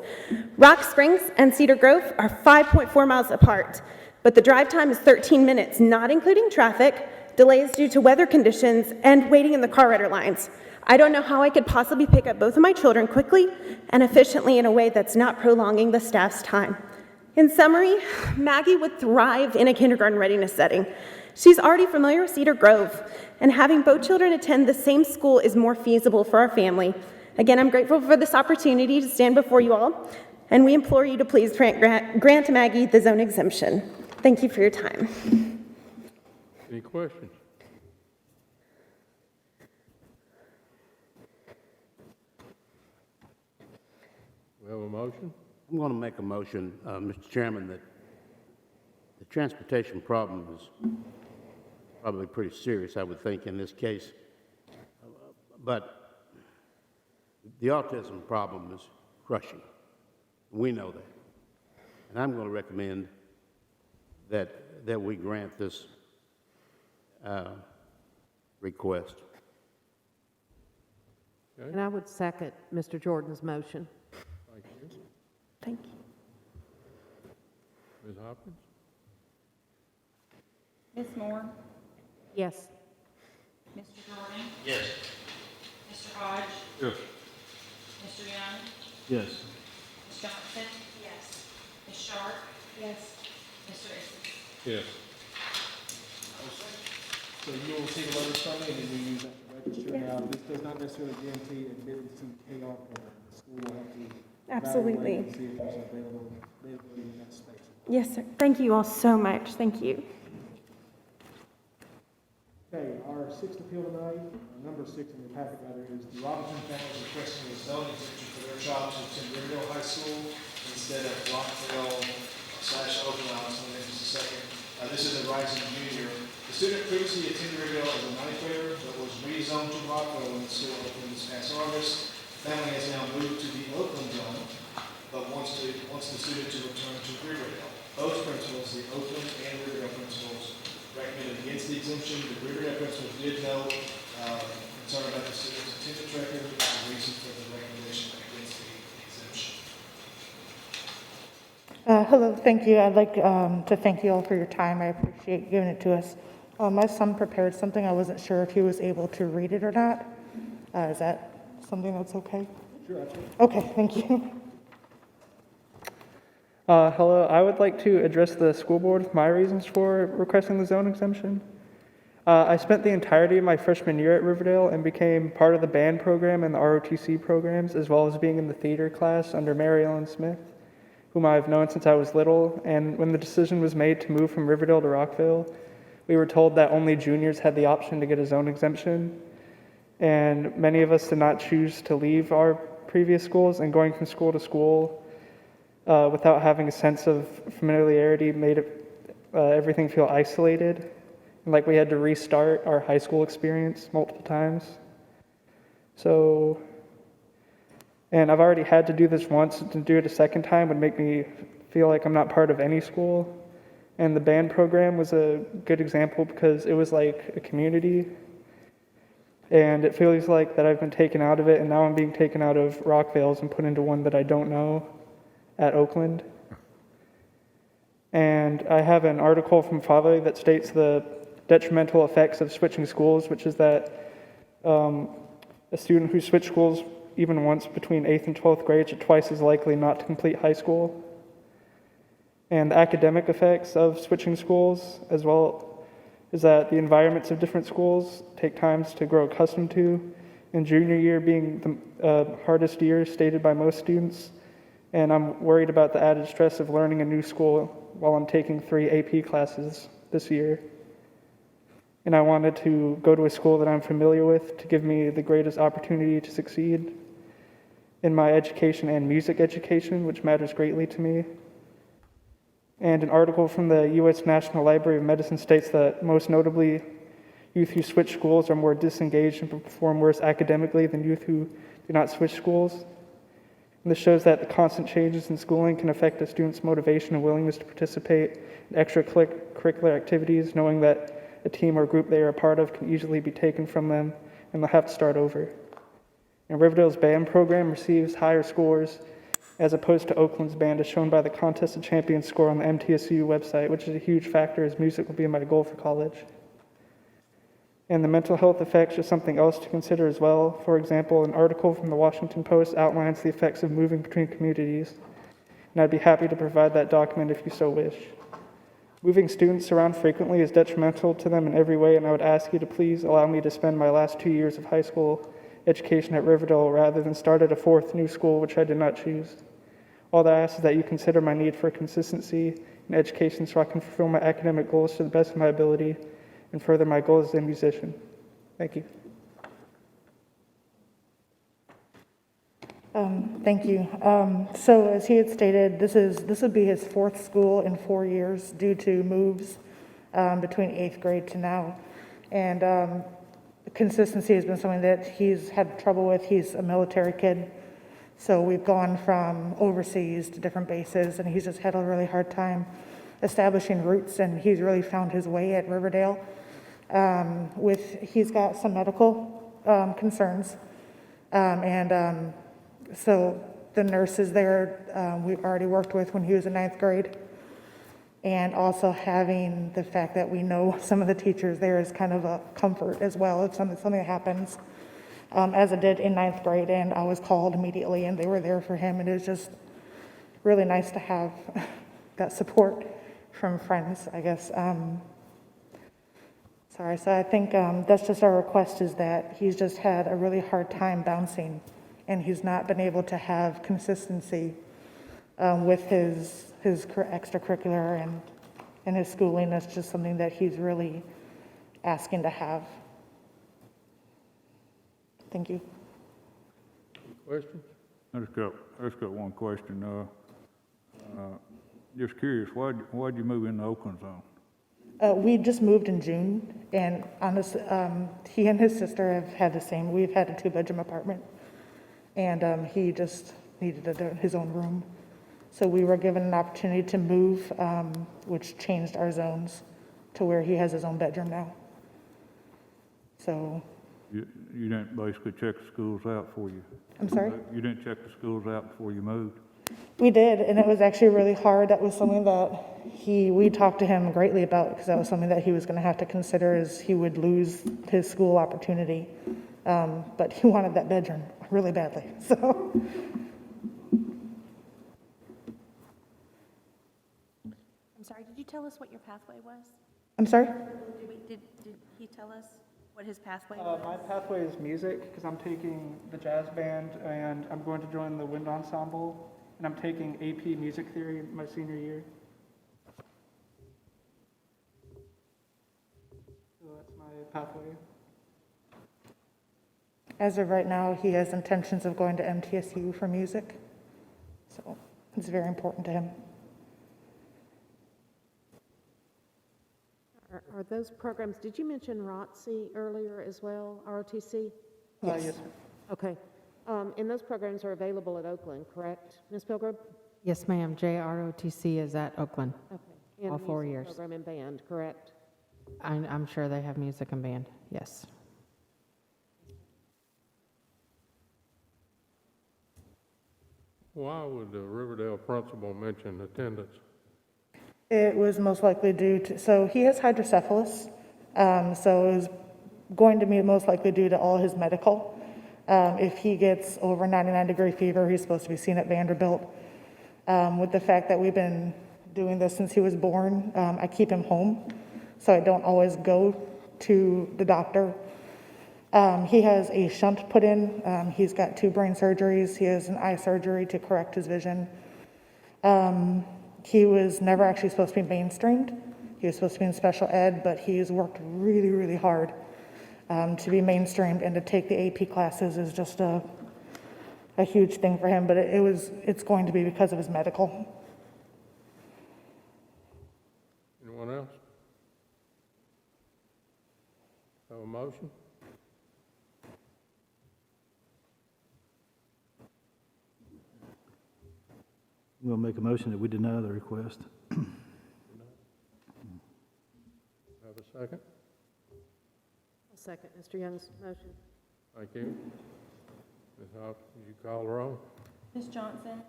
[SPEAKER 18] Rock Springs and Cedar Grove are 5.4 miles apart, but the drive time is 13 minutes, not including traffic, delays due to weather conditions, and waiting in the car rental lines. I don't know how I could possibly pick up both of my children quickly and efficiently in a way that's not prolonging the staff's time. In summary, Maggie would thrive in a kindergarten readiness setting. She's already familiar with Cedar Grove, and having both children attend the same school is more feasible for our family. Again, I'm grateful for this opportunity to stand before you all, and we implore you to please grant Maggie the zone exemption. Thank you for your time.
[SPEAKER 15] Any questions? We have a motion?
[SPEAKER 11] I'm going to make a motion, Mr. Chairman, that the transportation problem is probably pretty serious, I would think, in this case. But the autism problem is crushing. We know that. And I'm going to recommend that we grant this request.
[SPEAKER 15] Okay.
[SPEAKER 12] And I would second Mr. Jordan's motion.
[SPEAKER 15] Thank you.
[SPEAKER 18] Thank you.
[SPEAKER 15] Ms. Hopkins?
[SPEAKER 13] Ms. Moore?
[SPEAKER 12] Yes.
[SPEAKER 13] Mr. Jordan?
[SPEAKER 6] Yes.
[SPEAKER 13] Mr. Hodge?
[SPEAKER 15] Yes.
[SPEAKER 13] Mr. Young?
[SPEAKER 10] Yes.
[SPEAKER 13] Ms. Johnson? Yes. Ms. Sharp?
[SPEAKER 5] Yes.
[SPEAKER 13] Mr. Eastick?
[SPEAKER 15] Yes.
[SPEAKER 3] So you will receive a letter from me, and then you use that to register. Now, this does not necessarily guarantee admittance to payoff, but the school will have to
[SPEAKER 18] Absolutely.
[SPEAKER 3] evaluate and see if there's availability in that space.
[SPEAKER 18] Yes, sir. Thank you all so much. Thank you.
[SPEAKER 3] Okay, our sixth appeal tonight, number 6 in your packet rather, is the Robinson family requesting a zone exemption for their child to attend Riverdale High School instead of Rockville/Oakland. I'll explain that in just a second. This is a rising junior. The student previously attended Riverdale as a 9th grader, but was rezoned to Rockville when the school opened this past August. The family has now moved to the Oakland zone, but wants the student to return to Riverdale. Both principals, the Oakland and Riverdale principals, recommended against the exemption. The Riverdale principals did note concern about the student's attendance record and the reason for the recommendation against the exemption.
[SPEAKER 19] Hello, thank you. I'd like to thank you all for your time. I appreciate giving it to us. My son prepared something. I wasn't sure if he was able to read it or not. Is that something that's okay?
[SPEAKER 3] Sure, absolutely.
[SPEAKER 19] Okay, thank you.
[SPEAKER 20] Hello, I would like to address the school board with my reasons for requesting the zone exemption. I spent the entirety of my freshman year at Riverdale and became part of the band program and the ROTC programs, as well as being in the theater class under Mary Ellen Smith, whom I've known since I was little. And when the decision was made to move from Riverdale to Rockville, we were told that only juniors had the option to get a zone exemption, and many of us did not choose to leave our previous schools, and going from school to school without having a sense of familiarity made everything feel isolated, and like we had to restart our high school experience multiple times. So, and I've already had to do this once, and to do it a second time would make me feel like I'm not part of any school. And the band program was a good example because it was like a community, and it feels like that I've been taken out of it, and now I'm being taken out of Rockvale's and put into one that I don't know at Oakland. And I have an article from Father that states the detrimental effects of switching schools, which is that a student who switched schools even once between 8th and 12th grades are twice as likely not to complete high school. And the academic effects of switching schools as well is that the environments of different schools take times to grow accustomed to, and junior year being the hardest year stated by most students. And I'm worried about the added stress of learning a new school while I'm taking 3 AP classes this year. And I wanted to go to a school that I'm familiar with to give me the greatest opportunity to succeed in my education and music education, which matters greatly to me. And an article from the U.S. National Library of Medicine states that most notably, youth who switch schools are more disengaged and perform worse academically than youth who do not switch schools. And this shows that the constant changes in schooling can affect a student's motivation and willingness to participate in extracurricular activities, knowing that a team or group they are a part of can easily be taken from them and they'll have to start over. And Riverdale's band program receives higher scores as opposed to Oakland's band, as shown by the Contest of Champions score on the MTSU website, which is a huge factor as music will be my goal for college. And the mental health effects are something else to consider as well. For example, an article from the Washington Post outlines the effects of moving between communities, and I'd be happy to provide that document if you so wish. Moving students around frequently is detrimental to them in every way, and I would ask you to please allow me to spend my last 2 years of high school education at Riverdale rather than start at a 4th new school, which I did not choose. All that I ask is that you consider my need for consistency in education so I can fulfill my academic goals to the best of my ability and further my goals as a musician. Thank you.
[SPEAKER 19] Thank you. So as he had stated, this would be his 4th school in 4 years due to moves between 8th grade to now. And consistency has been something that he's had trouble with. He's a military kid. So we've gone from overseas to different bases, and he's just had a really hard time establishing roots, and he's really found his way at Riverdale. He's got some medical concerns, so the nurses there we've already worked with when he was in 9th grade, and also having the fact that we know some of the teachers there is kind of a comfort as well if something happens. As it did in 9th grade, and I was called immediately, and they were there for him, and it was just really nice to have that support from friends, I guess. So I think that's just our request, is that he's just had a really hard time bouncing, and he's not been able to have consistency with his extracurricular and his schooling. That's just something that he's really asking to have. Thank you.
[SPEAKER 15] Questions?
[SPEAKER 1] I just got one question. Just curious, why'd you move into Oakland zone?
[SPEAKER 19] We just moved in June, and honestly, he and his sister have had we've had a 2-bedroom apartment, and he just needed his own room. So we were given an opportunity to move, which changed our zones to where he has his own bedroom now. So.
[SPEAKER 1] You didn't basically check the schools out for you?
[SPEAKER 19] I'm sorry?
[SPEAKER 1] You didn't check the schools out before you moved?
[SPEAKER 19] We did, and it was actually really hard. That was something that we talked to him greatly about, because that was something that he was going to have to consider, as he would lose his school opportunity. But he wanted that bedroom really badly, so.
[SPEAKER 16] I'm sorry, did you tell us what your pathway was?
[SPEAKER 19] I'm sorry?
[SPEAKER 16] Did he tell us what his pathway was?
[SPEAKER 20] My pathway is music, because I'm taking the jazz band, and I'm going to join the wind ensemble, and I'm taking AP music theory my senior year. pathway?
[SPEAKER 19] As of right now, he has intentions of going to MTSU for music, so it's very important to him.
[SPEAKER 12] Are those programs, did you mention ROTC earlier as well, ROTC?
[SPEAKER 19] Yes.
[SPEAKER 20] Yes.
[SPEAKER 12] Okay. And those programs are available at Oakland, correct, Ms. Pilgrim?
[SPEAKER 9] Yes, ma'am. JROTC is at Oakland.
[SPEAKER 12] Okay. And
[SPEAKER 9] All
[SPEAKER 12] a
[SPEAKER 9] 4
[SPEAKER 12] music
[SPEAKER 9] years.
[SPEAKER 12] program and band, correct?
[SPEAKER 9] I'm sure they have music and band, yes.
[SPEAKER 15] Why would the Riverdale principal mention attendance?
[SPEAKER 19] It was most likely due to, so he has hydrocephalus, so it was going to be most likely due to all his medical. If he gets over 99-degree fever, he's supposed to be seen at Vanderbilt. With the fact that we've been doing this since he was born, I keep him home, so I don't always go to the doctor. He has a shunt put in. He's got 2 brain surgeries. He has an eye surgery to correct his vision. He was never actually supposed to be mainstreamed. He was supposed to be in special ed, but he's worked really, really hard to be mainstreamed, and to take the AP classes is just a huge thing for him, but it's going to be because of his medical.
[SPEAKER 15] Anyone else? Have a motion?
[SPEAKER 10] We'll make a motion that we deny the request.
[SPEAKER 15] Have a second?
[SPEAKER 12] I'll second Mr. Young's motion.
[SPEAKER 15] Thank you. Ms. Hobbs, would you call the roll?
[SPEAKER 16] Ms. Johnson?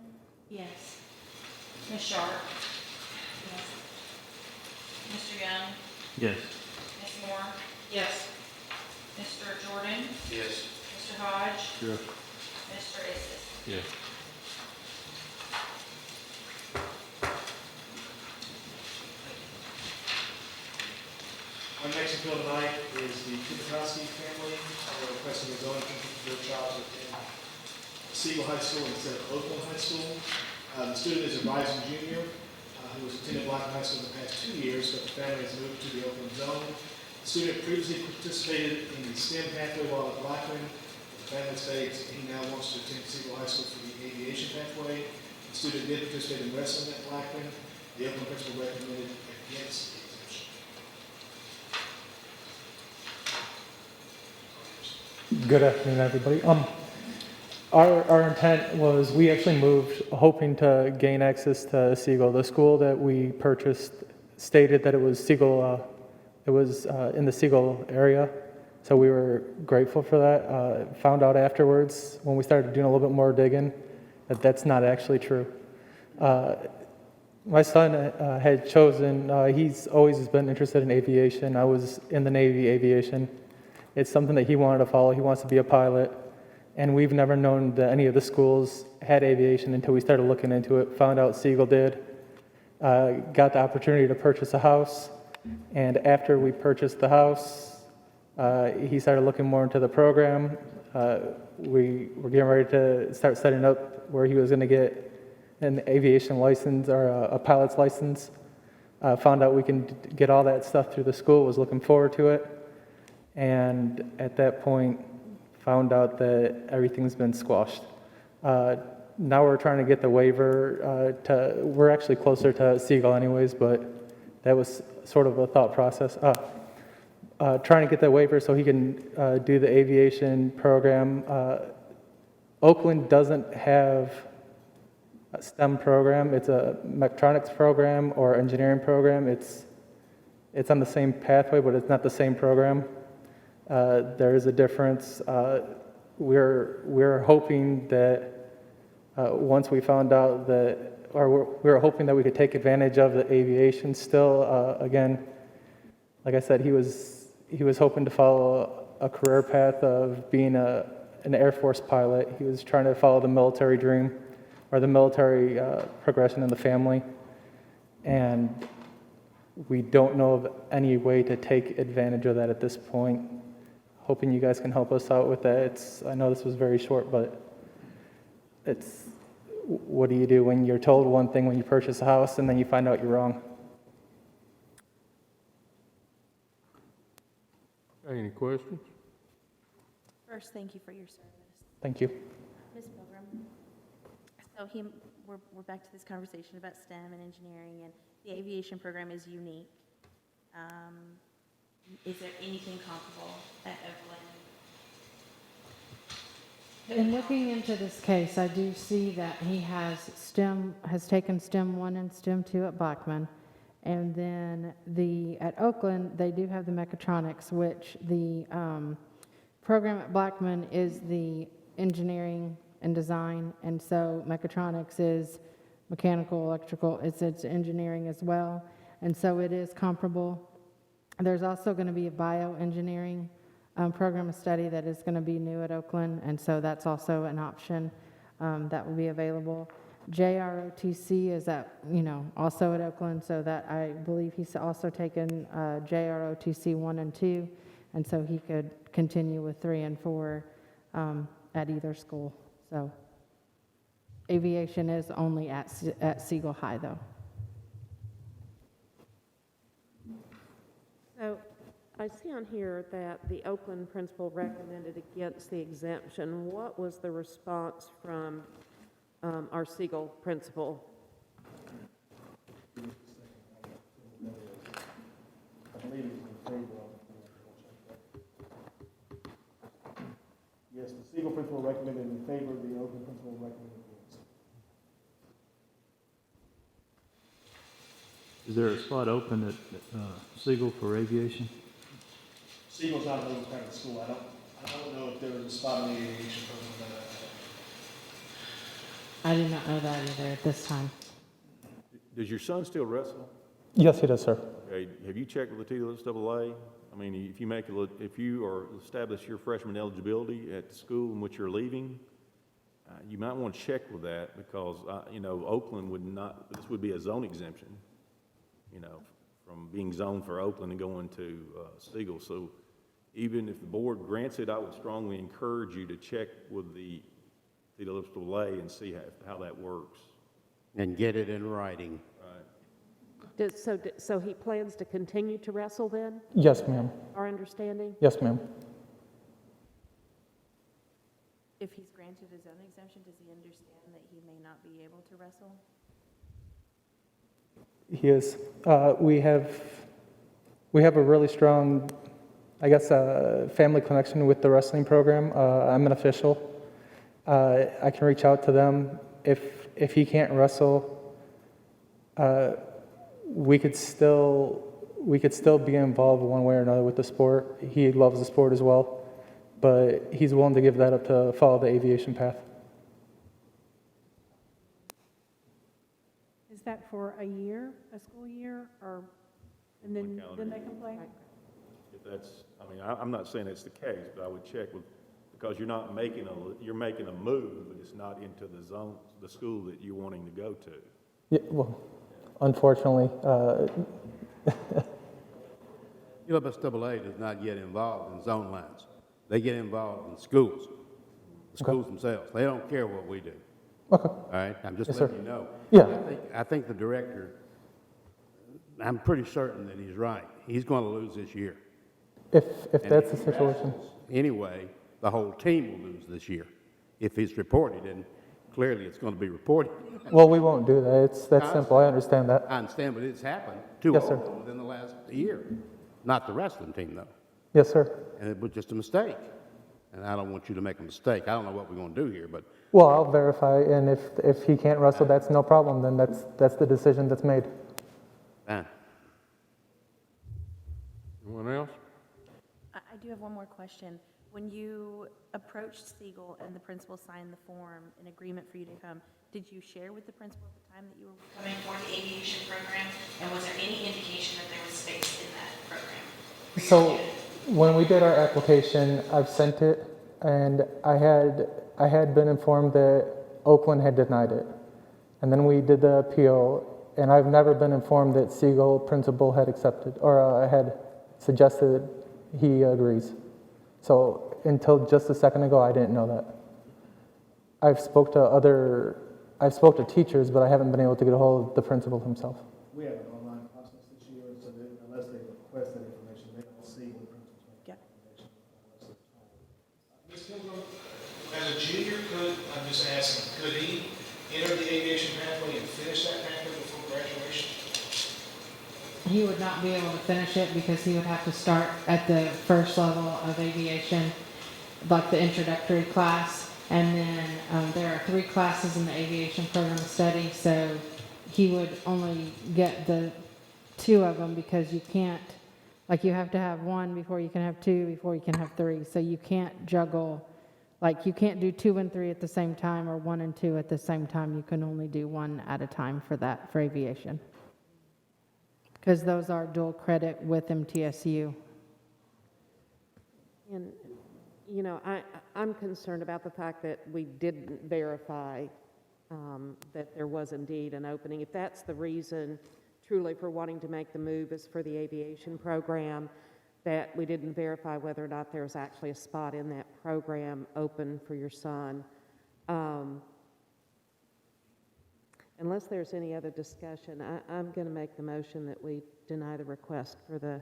[SPEAKER 13] Yes. Ms. Sharp? Yes. Mr. Young?
[SPEAKER 10] Yes.
[SPEAKER 13] Ms. Moore?
[SPEAKER 7] Yes.
[SPEAKER 13] Mr. Jordan?
[SPEAKER 1] Yes.
[SPEAKER 13] Mr. Hodge?
[SPEAKER 10] Yes.
[SPEAKER 13] Mr. Isis?
[SPEAKER 15] Yes.
[SPEAKER 3] Our next appeal tonight is the Kupikowski family. They're requesting a zoning change for their child to attend Siegel High School instead of Oakland High School. The student is a rising junior who has attended Blackman High School in the past 2 years, but the family has moved to the Oakland zone. The student previously participated in the STEM pathway while at Blackman. The family states he now wants to attend Siegel High School for the aviation pathway. The student did participate in wrestling at Blackman. The Oakland principal recommended against the exemption.
[SPEAKER 20] Good afternoon, everybody. Our intent was, we actually moved hoping to gain access to Siegel. The school that we purchased stated that it was Siegel, in the Siegel area, so we were grateful for that. Found out afterwards, when we started doing a little bit more digging, that that's not actually true. My son had chosen, he's always been interested in aviation. I was in the Navy aviation. It's something that he wanted to follow. He wants to be a pilot. And we've never known that any of the schools had aviation until we started looking into it, found out Siegel did, got the opportunity to purchase a house. And after we purchased the house, he started looking more into the program. We were getting ready to start setting up where he was going to get an aviation license or a pilot's license. Found out we can get all that stuff through the school, was looking forward to it. And at that point, found out that everything's been squashed. Now we're trying to get the waiver we're actually closer to Siegel anyways, but that was sort of a thought process. Trying to get that waiver so he can do the aviation program. Oakland doesn't have a STEM program. It's a mechatronics program or engineering program. It's on the same pathway, but it's not the same program. There is a difference. We're hoping that once we found out that, or we were hoping that we could take advantage of the aviation still. Again, like I said, he was hoping to follow a career path of being an Air Force pilot. He was trying to follow the military dream or the military progression in the family. And we don't know of any way to take advantage of that at this point. Hoping you guys can help us out with that. I know this was very short, but what do you do when you're told one thing when you purchase a house and then you find out you're wrong?
[SPEAKER 15] Any questions?
[SPEAKER 16] First, thank you for your service.
[SPEAKER 20] Thank you.
[SPEAKER 16] Ms. Pilgrim. So we're back to this conversation about STEM and engineering, and the aviation program is unique. Is there anything comparable at Oakland?
[SPEAKER 9] In looking into this case, I do see that he has taken STEM 1 and STEM 2 at Blackman. And then at Oakland, they do have the mechatronics, which the program at Blackman is the engineering and design. And so mechatronics is mechanical, electrical, it's engineering as well. And so it is comparable. There's also going to be a bioengineering program of study that is going to be new at Oakland, and so that's also an option that will be available. JROTC is also at Oakland, so that I believe he's also taken JROTC 1 and 2, and so he could continue with 3 and 4 at either school. So aviation is only at Siegel High, though.
[SPEAKER 12] So I see on here that the Oakland principal recommended against the exemption. What was the response from our Siegel principal?
[SPEAKER 3] I believe it was in favor of. Yes, the Siegel principal recommended in favor, the Oakland principal recommended against.
[SPEAKER 10] Is there a spot open at Siegel for aviation?
[SPEAKER 3] Siegel's not an open private school. I don't know if there was a spot in the aviation program that
[SPEAKER 9] I did not know that either at this time.
[SPEAKER 6] Does your son still wrestle?
[SPEAKER 20] Yes, he does, sir.
[SPEAKER 6] Okay, have you checked with the TLSAA? I mean, if you are establish your freshman eligibility at the school in which you're leaving, you might want to check with that because, Oakland this would be a zone exemption, from being zoned for Oakland and going to Siegel. So even if the board grants it, I would strongly encourage you to check with the TLSAA and see how that works.
[SPEAKER 11] And get it in writing.
[SPEAKER 6] Right.
[SPEAKER 12] So he plans to continue to wrestle then?
[SPEAKER 20] Yes, ma'am.
[SPEAKER 12] Our understanding?
[SPEAKER 20] Yes, ma'am.
[SPEAKER 16] If he's granted his own exemption, does he understand that he may not be able to wrestle?
[SPEAKER 20] He is. We have a really strong, family connection with the wrestling program. I'm an official. I can reach out to them. If he can't wrestle, we could still be involved one way or another with the sport. He loves the sport as well, but he's willing to give that up to follow the aviation path.
[SPEAKER 5] Is that for a year, a school year, and then they can play?
[SPEAKER 6] If that's, I'm not saying that's the case, but I would check because you're making a move, but it's not into the zone, the school that you're wanting to go to.
[SPEAKER 20] Yeah, well, unfortunately,
[SPEAKER 11] TLSAA does not get involved in zone lines. They get involved in schools, the schools themselves. They don't care what we do.
[SPEAKER 20] Okay.
[SPEAKER 11] All right, I'm just
[SPEAKER 20] Yes,
[SPEAKER 11] letting
[SPEAKER 20] sir.
[SPEAKER 11] you know.
[SPEAKER 20] Yeah.
[SPEAKER 11] I think the director, I'm pretty certain that he's right. He's going to lose this year.
[SPEAKER 20] If
[SPEAKER 11] And
[SPEAKER 20] that's
[SPEAKER 11] if
[SPEAKER 20] the
[SPEAKER 11] he
[SPEAKER 20] situation.
[SPEAKER 11] wrestles Anyway, the whole team will lose this year. If it's reported, and clearly it's going to be reported.
[SPEAKER 20] Well, we won't do that. That's simple. I understand that.
[SPEAKER 11] I understand, but it's happened too
[SPEAKER 20] Yes, sir.
[SPEAKER 11] often within the last year. Not the wrestling team, though.
[SPEAKER 20] Yes, sir.
[SPEAKER 11] And it was just a mistake. And I don't want you to make a mistake. I don't know what we're going to do here, but
[SPEAKER 20] Well, I'll verify, and if he can't wrestle, that's no problem. Then that's the decision that's made.
[SPEAKER 11] fine.
[SPEAKER 15] Anyone else?
[SPEAKER 16] I do have one more question. When you approached Siegel and the principal signed the form, an agreement for you to come, did you share with the principal at the time that you were coming for the aviation program? And was there any indication that there was space in that program?
[SPEAKER 20] So when we did our application, I've sent it, and I had been informed that Oakland had denied it. And then we did the appeal, and I've never been informed that Siegel principal had accepted or had suggested he agrees. So until just a second ago, I didn't know that. I've spoke to teachers, but I haven't been able to get a hold of the principal himself.
[SPEAKER 3] We have an online process this year, so that unless they request that information, they don't see what the principal's making recommendations. just asking, could he enter the aviation pathway and finish that pathway before graduation?
[SPEAKER 9] He would not be able to finish it because he would have to start at the first level of aviation, like the introductory class. And then there are 3 classes in the aviation program study, so he would only get the 2 of them because you can't, like you have to have 1 before you can have 2, before you can have 3. So you can't juggle, like you can't do 2 and 3 at the same time or 1 and 2 at the same time. You can only do 1 at a time for that, for aviation. Because those are dual credit with MTSU.
[SPEAKER 12] And, you know, I'm concerned about the fact that we didn't verify that there was indeed an opening. If that's the reason truly for wanting to make the move is for the aviation program, that we didn't verify whether or not there was actually a spot in that program open for your son. Unless there's any other discussion, I'm going to make the motion that we deny the request for the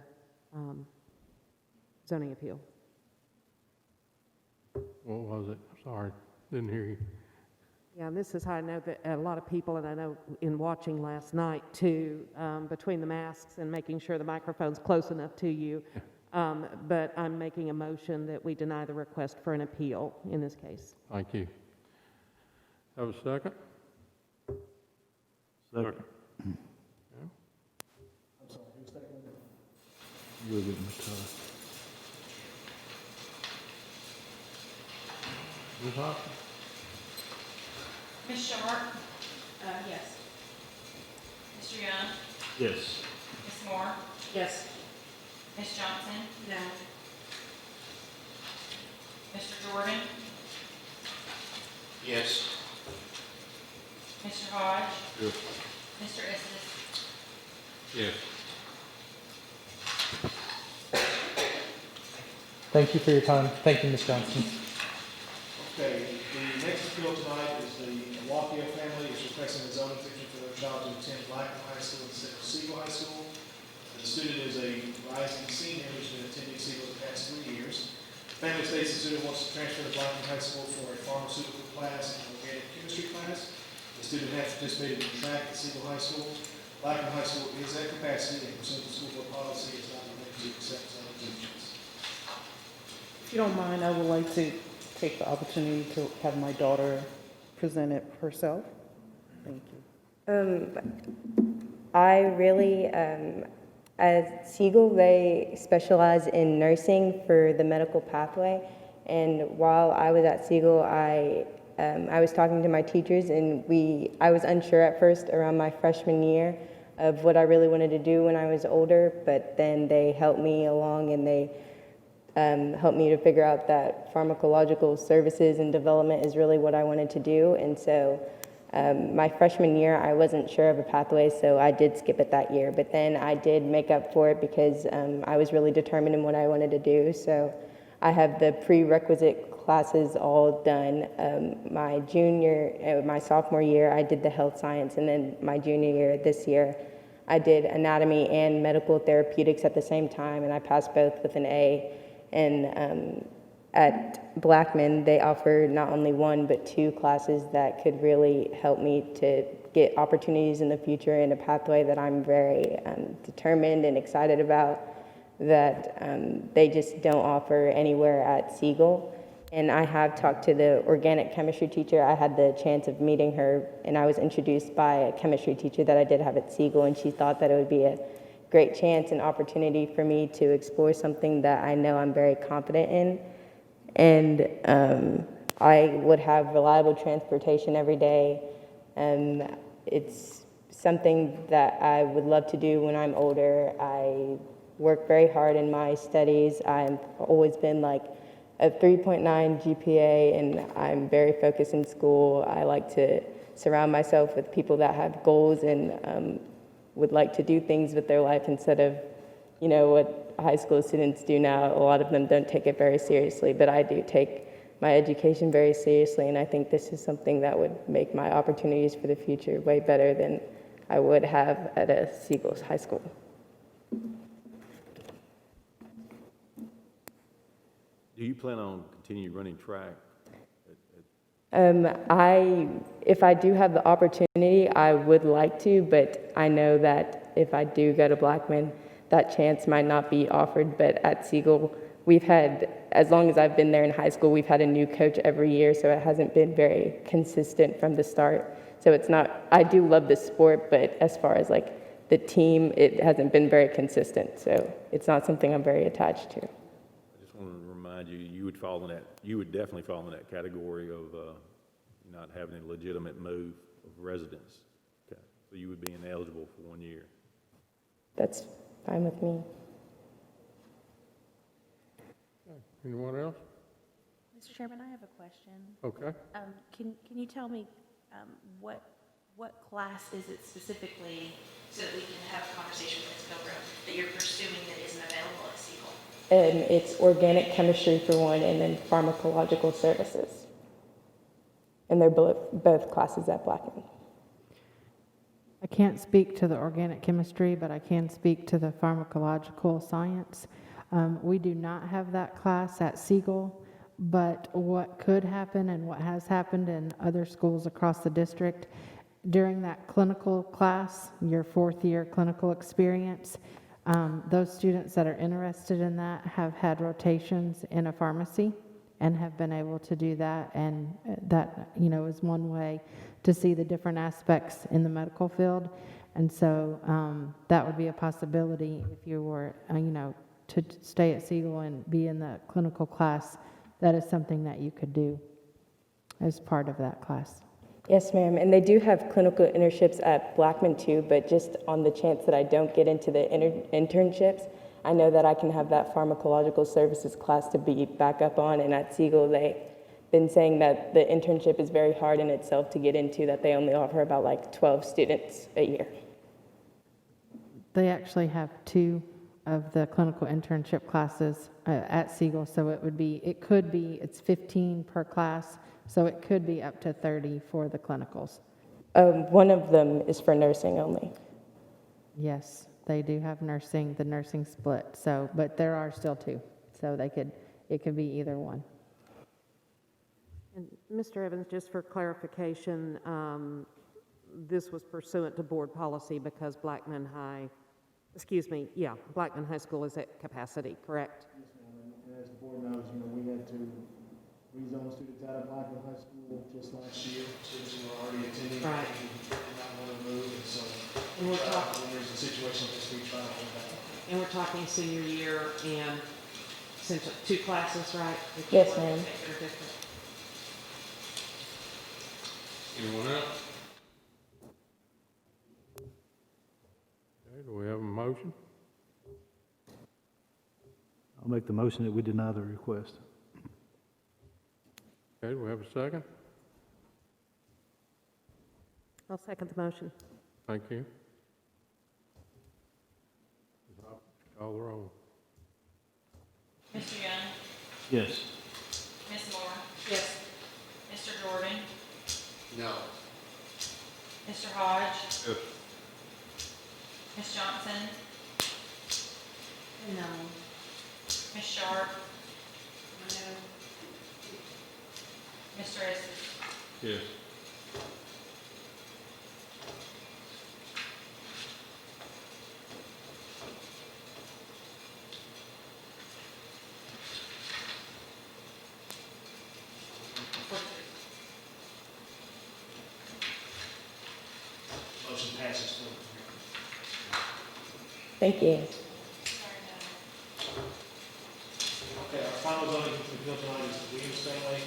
[SPEAKER 12] zoning appeal.
[SPEAKER 15] What was it? Sorry, didn't hear you.
[SPEAKER 12] Yeah, and this is how I know that a lot of people, and I know in watching last night too, between the masks and making sure the microphone's close enough to you, but I'm making a motion that we deny the request for an appeal in this case.
[SPEAKER 15] Thank you. Have a second?
[SPEAKER 10] Second.
[SPEAKER 15] Yeah.
[SPEAKER 3] I'm sorry, who's second?
[SPEAKER 10] You're getting the time.
[SPEAKER 15] Ms. Hopkins?
[SPEAKER 13] Ms. Sharp?
[SPEAKER 5] Yes.
[SPEAKER 13] Mr. Young?
[SPEAKER 10] Yes.
[SPEAKER 13] Ms. Moore?
[SPEAKER 5] Yes.
[SPEAKER 13] Ms. Johnson?
[SPEAKER 5] No.
[SPEAKER 13] Mr. Jordan?
[SPEAKER 3] Yes.
[SPEAKER 13] Mr. Hodge?
[SPEAKER 15] Yes.
[SPEAKER 13] Mr. Estes?
[SPEAKER 15] Yes.
[SPEAKER 21] Thank you for your time. Thank you, Ms. Johnson.
[SPEAKER 3] Okay, the next appeal tonight is the Walkia family is requesting a zoning exemption for their child to attend Blackman High School instead of Siegel High School. The student is a rising senior who's been attending Siegel the past 3 years. Family states the student wants to transfer to Blackman High School for a pharmaceutical class and organic chemistry class. The student has participated in track at Siegel High School. Blackman High School is at capacity and pursuant to school board policy is not permitted to accept zoning exemptions.
[SPEAKER 22] If you don't mind, I would like to take the opportunity to have my daughter present it herself. Thank you.
[SPEAKER 23] I really, at Siegel, they specialize in nursing for the medical pathway. And while I was at Siegel, I was talking to my teachers, and I was unsure at first around my freshman year of what I really wanted to do when I was older, but then they helped me along, and they helped me to figure out that pharmacological services and development is really what I wanted to do. And so my freshman year, I wasn't sure of a pathway, so I did skip it that year. But then I did make up for it because I was really determined in what I wanted to do. So I have the prerequisite classes all done. My sophomore year, I did the health science, and then my junior year this year, I did anatomy and medical therapeutics at the same time, and I passed both with an A. And at Blackman, they offer not only 1 but 2 classes that could really help me to get opportunities in the future in a pathway that I'm very determined and excited about, that they just don't offer anywhere at Siegel. And I have talked to the organic chemistry teacher. I had the chance of meeting her, and I was introduced by a chemistry teacher that I did have at Siegel, and she thought that it would be a great chance and opportunity for me to explore something that I know I'm very confident in. And I would have reliable transportation every day. It's something that I would love to do when I'm older. I work very hard in my studies. I've always been like a 3.9 GPA, and I'm very focused in school. I like to surround myself with people that have goals and would like to do things with their life instead of, you know, what high school students do now. A lot of them don't take it very seriously, but I do take my education very seriously, and I think this is something that would make my opportunities for the future way better than I would have at a Siegel High School.
[SPEAKER 6] Do you plan on continue running track
[SPEAKER 23] If I do have the opportunity, I would like to, but I know that if I do go to Blackman, that chance might not be offered. But at Siegel, we've had, as long as I've been there in high school, we've had a new coach every year, so it hasn't been very consistent from the start. So it's not, I do love the sport, but as far as like the team, it hasn't been very consistent. So it's not something I'm very attached to.
[SPEAKER 6] I just want to remind you, you would definitely fall in that category of not having a legitimate move of residence. Okay. So you would be ineligible for 1 year.
[SPEAKER 23] That's fine with me.
[SPEAKER 15] Anyone else?
[SPEAKER 16] Mr. Chairman, I have a question.
[SPEAKER 15] Okay.
[SPEAKER 16] Can you tell me what class is it specifically, so that we can have a conversation with Ms. Pilgrim, that you're pursuing that isn't available at Siegel?
[SPEAKER 23] It's organic chemistry for one, and then pharmacological services. And they're both classes at Blackman.
[SPEAKER 9] I can't speak to the organic chemistry, but I can speak to the pharmacological science. We do not have that class at Siegel, but what could happen and what has happened in other schools across the district, during that clinical class, your 4th year clinical experience, those students that are interested in that have had rotations in a pharmacy and have been able to do that, and that, is one way to see the different aspects in the medical field. And so that would be a possibility if you were, to stay at Siegel and be in the clinical class. That is something that you could do as part of that class.
[SPEAKER 23] Yes, ma'am. And they do have clinical internships at Blackman too, but just on the chance that I don't get into the internships, I know that I can have that pharmacological services class to be back up on. And at Siegel, they've been saying that the internship is very hard in itself to get into, that they only offer about like 12 students a year.
[SPEAKER 9] They actually have 2 of the clinical internship classes at Siegel, so it's 15 per class, so it could be up to 30 for the clinicals.
[SPEAKER 23] One of them is for nursing only.
[SPEAKER 9] Yes, they do have nursing, the nursing split, but there are still 2, so it could be either one.
[SPEAKER 12] And Mr. Evans, just for clarification, this was pursuant to board policy because Blackman High School is at capacity, correct?
[SPEAKER 3] Yes, ma'am. And as the board knows, we had to rezone students out of Blackman High School just last year. Students who were already attending
[SPEAKER 7] Right.
[SPEAKER 3] and did not want to move, and so
[SPEAKER 7] And we're talking,
[SPEAKER 3] when there's a situation like this, we try to hold back.
[SPEAKER 7] and we're talking senior year and since 2 classes, right?
[SPEAKER 23] Yes, ma'am.
[SPEAKER 7] That are different.
[SPEAKER 15] Anyone else? Okay, do we have a motion?
[SPEAKER 10] I'll make the motion that we deny the request.
[SPEAKER 15] Okay, do we have a second?
[SPEAKER 12] I'll second the motion.
[SPEAKER 15] Thank you. Call the roll.
[SPEAKER 13] Mr. Young?
[SPEAKER 10] Yes.
[SPEAKER 13] Ms. Moore?
[SPEAKER 5] Yes.
[SPEAKER 13] Mr. Jordan?
[SPEAKER 11] No.
[SPEAKER 13] Mr. Hodge?
[SPEAKER 15] Yes.
[SPEAKER 13] Ms. Johnson?
[SPEAKER 5] No.
[SPEAKER 13] Ms. Sharp?
[SPEAKER 5] No.
[SPEAKER 13] Mr. Estes?
[SPEAKER 15] Yes.
[SPEAKER 3] Motion passes.
[SPEAKER 23] Thank you.
[SPEAKER 3] Okay, our final zoning appeal tonight is the Williams family,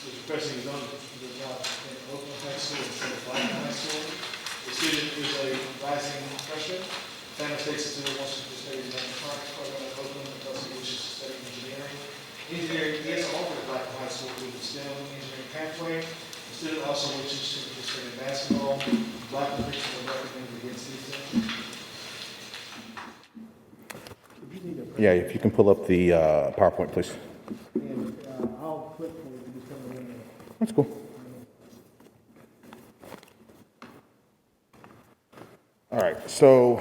[SPEAKER 3] who's requesting zoning to adopt in Oakland High School instead of Blackman High School. The student is a rising freshman. Family states the student wants to participate in the electronics program at Oakland because he wishes to study engineering. Engineering is offered at Blackman High School through the STEM engineering pathway. The student also wishes to participate in basketball. Blackman principal recommends against the exemption.
[SPEAKER 2] Yeah, if you can pull up the PowerPoint, please.
[SPEAKER 3] And I'll click for you, just come in there.
[SPEAKER 2] That's cool. All right, so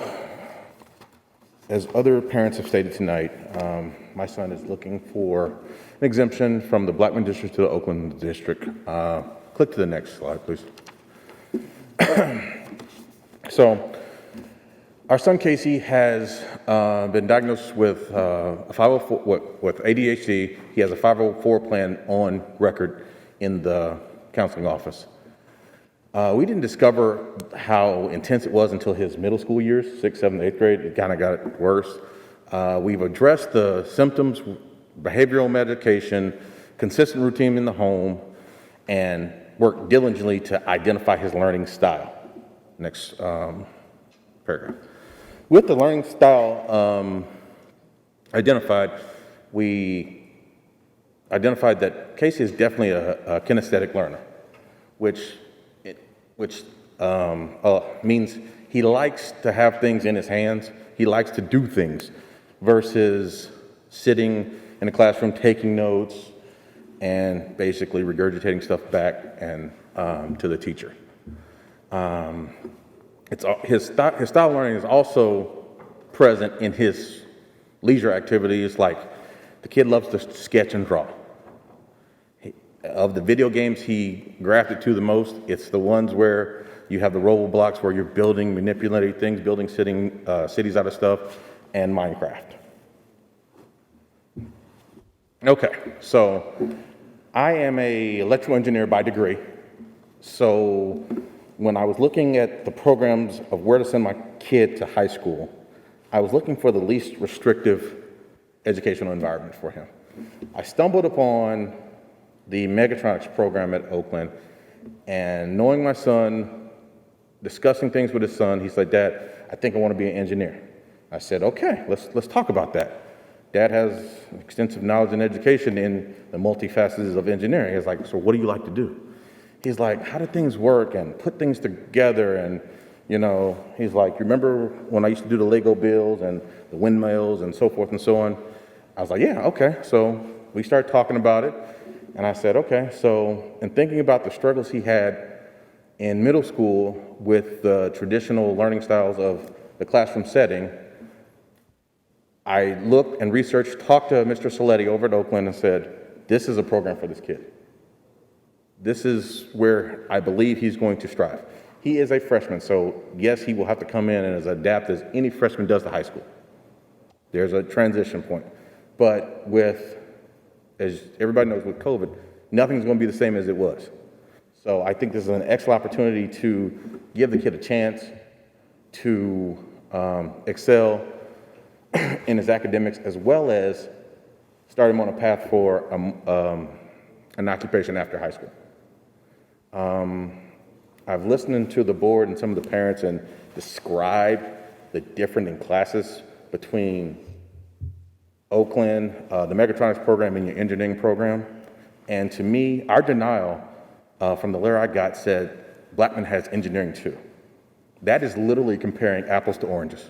[SPEAKER 2] as other parents have stated tonight, my son is looking for an exemption from the Blackman district to the Oakland district. Click to the next slide, please. So, our son Casey has been diagnosed with a 504 with ADHD. He has a 504 plan on record in the counseling office. We didn't discover how intense it was until his middle school years, 6th, 7th, 8th grade. It kind of got worse. We've addressed the symptoms, behavioral medication, consistent routine in the home, and worked diligently to identify his learning style. Next paragraph. With the learning style identified, we identified that Casey is definitely a kinesthetic learner, which means he likes to have things in his hands. He likes to do things versus sitting in a classroom taking notes and basically regurgitating stuff back and to the teacher. His style of learning is also present in his leisure activities, like the kid loves to sketch and draw. Of the video games he grafted to the most, it's the ones where you have the roll blocks where you're building, manipulating things, building cities out of stuff, and Minecraft. Okay, so I am an electrical engineer by degree. So when I was looking at the programs of where to send my kid to high school, I was looking for the least restrictive educational environment for him. I stumbled upon the mechatronics program at Oakland, and knowing my son, discussing things with his son, he said, "Dad, I think I want to be an engineer." I said, "Okay, let's talk about that." Dad has extensive knowledge and education in the multifacets of engineering. He's like, "So what do you like to do?" He's like, "How do things work and put things together?" And, he's like, "Remember when I used to do the Lego builds and the windmills and so forth and so on?" I was like, "Yeah, okay." So we started talking about it. And I said, okay, so in thinking about the struggles he had in middle school with the traditional learning styles of the classroom setting, I looked and researched, talked to Mr. Saletti over at Oakland and said, this is a program for this kid. This is where I believe he's going to strive. He is a freshman, so yes, he will have to come in and as adapt as any freshman does to high school. There's a transition point. But as everybody knows with COVID, nothing's going to be the same as it was. So I think this is an excellent opportunity to give the kid a chance to excel in his academics, as well as start him on a path for an occupation after high school. I've listened to the board and some of the parents and described the difference in classes between Oakland, the mechatronics program, and your engineering program. And to me, our denial from the letter I got said, Blackman has engineering too. That is literally comparing apples to oranges.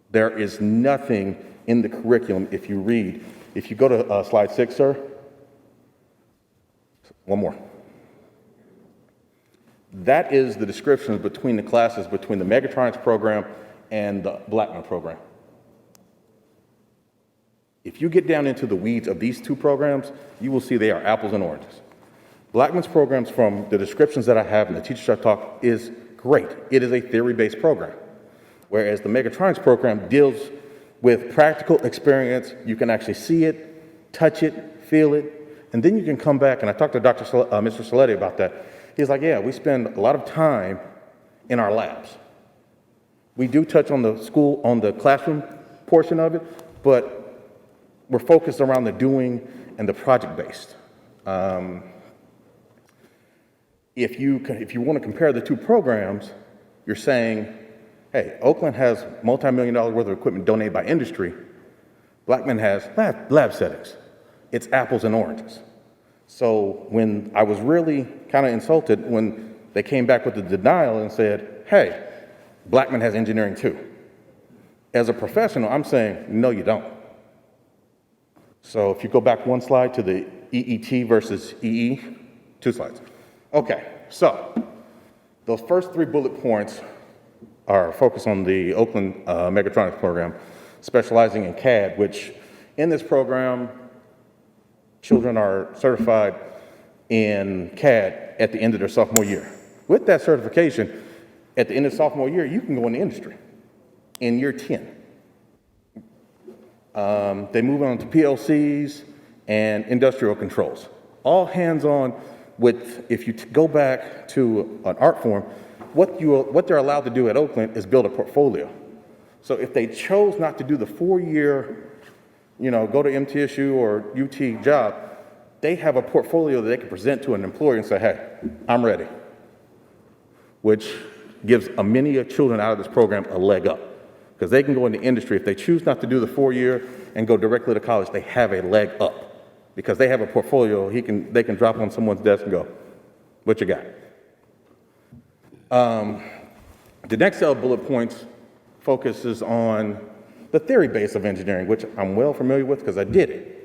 [SPEAKER 2] There is nothing in the curriculum, if you go to slide 6, sir. One more. That is the descriptions between the classes, between the mechatronics program and the Blackman program. If you get down into the weeds of these two programs, you will see they are apples and oranges. Blackman's programs, from the descriptions that I have and the teachers I talk, is great. It is a theory-based program. Whereas the mechatronics program deals with practical experience. You can actually see it, touch it, feel it, and then you can come back, and I talked to Mr. Saletti about that. He's like, yeah, we spend a lot of time in our labs. We do touch on the classroom portion of it, but we're focused around the doing and the project-based. If you want to compare the two programs, you're saying, hey, Oakland has multi-million-dollar worth of equipment donated by industry. Blackman has lab settings. It's apples and oranges. So when I was really kind of insulted when they came back with the denial and said, hey, Blackman has engineering too. As a professional, I'm saying, no, you don't. So if you go back one slide to the EET versus EE, 2 slides. Okay, so those first 3 bullet points are focused on the Oakland mechatronics program, specializing in CAD, which in this program, children are certified in CAD at the end of their sophomore year. With that certification, at the end of sophomore year, you can go in the industry in year 10. They move on to PLCs and industrial controls. All hands-on with, if you go back to an art form, what they're allowed to do at Oakland is build a portfolio. So if they chose not to do the 4-year, go to MTSU or UT job, they have a portfolio that they can present to an employer and say, hey, I'm ready, which gives many children out of this program a leg up, because they can go into industry. If they choose not to do the 4-year and go directly to college, they have a leg up because they have a portfolio they can drop on someone's desk and go, what you got? The next set of bullet points focuses on the theory base of engineering, which I'm well familiar with because I did it.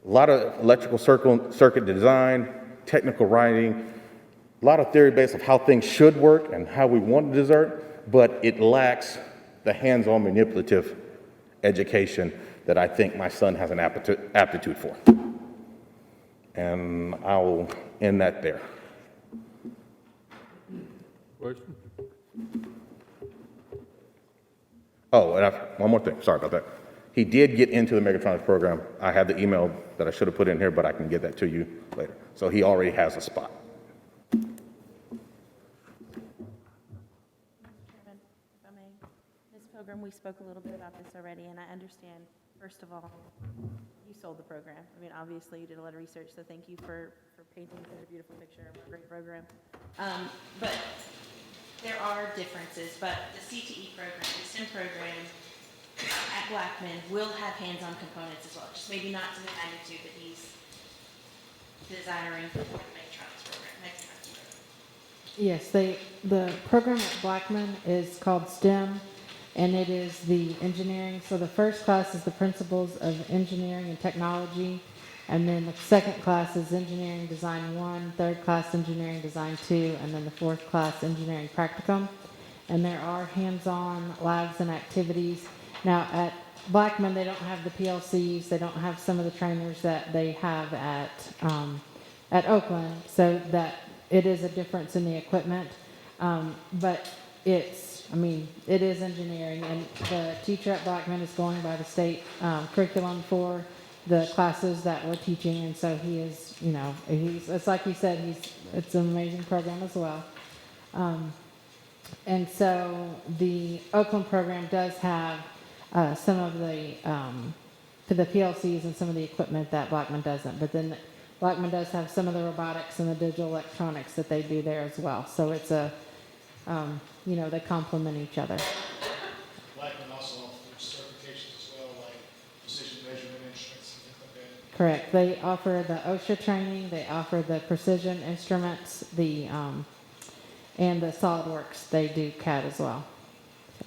[SPEAKER 2] A lot of electrical circuit design, technical writing, a lot of theory base of how things should work and how we want to desert, but it lacks the hands-on manipulative education that I think my son has an aptitude for. And I'll end that there.
[SPEAKER 15] Question?
[SPEAKER 2] Oh, and one more thing. Sorry about that. He did get into the Megatronics program. I have the email that I should have put in here, but I can get that to you later. So he already has a spot.
[SPEAKER 16] Chairman, if I may, Ms. Pilgrim, we spoke a little bit about this already, and I understand, first of all, you sold the program. I mean, obviously, you did a lot of research, so thank you for painting such a beautiful picture of a great program. But there are differences, but the CTE program, the STEM program at Blackman will have hands-on components as well, just maybe not to the magnitude that he's desiring for the Megatronics program.
[SPEAKER 9] Yes, the program at Blackman is called STEM, and it is the engineering. So the first class is the principles of engineering and technology, and then the second class is engineering design 1, third class engineering design 2, and then the fourth class engineering practicum. And there are hands-on labs and activities. Now at Blackman, they don't have the PLCs, they don't have some of the trainers that they have at Oakland, so that it is a difference in the equipment. But it is engineering, and the teacher at Blackman is going by the state curriculum for the classes that we're teaching, and so he is, it's like you said, it's an amazing program as well. And so the Oakland program does have some of the PLCs and some of the equipment that Blackman doesn't, but then Blackman does have some of the robotics and the digital electronics that they do there as well. So it's they complement each other.
[SPEAKER 8] Blackman also offers certifications as well, like precision measurement instruments and things like that.
[SPEAKER 9] Correct. They offer the OSHA training, they offer the precision instruments, and the SolidWorks. They do CAD as well.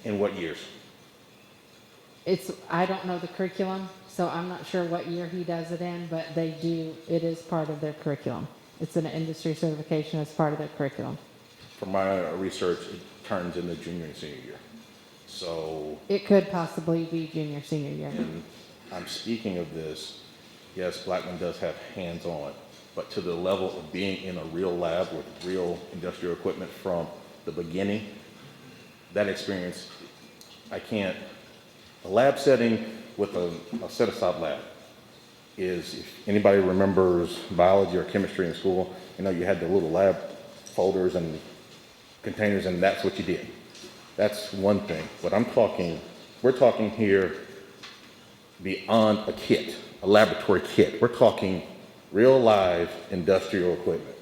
[SPEAKER 2] In what years?
[SPEAKER 9] I don't know the curriculum, so I'm not sure what year he does it in, but they do, it is part of their curriculum. It's an industry certification as part of their curriculum.
[SPEAKER 2] From my research, it turns into junior and senior year. So
[SPEAKER 9] it could possibly be junior, senior year.
[SPEAKER 2] And I'm speaking of this, yes, Blackman does have hands-on, but to the level of being in a real lab with real industrial equipment from the beginning, that experience, a lab setting with a set-aside lab is, if anybody remembers biology or chemistry in school, you had the little lab folders and containers, and that's what you did. That's one thing. But we're talking here beyond a kit, a laboratory kit. We're talking real live industrial equipment.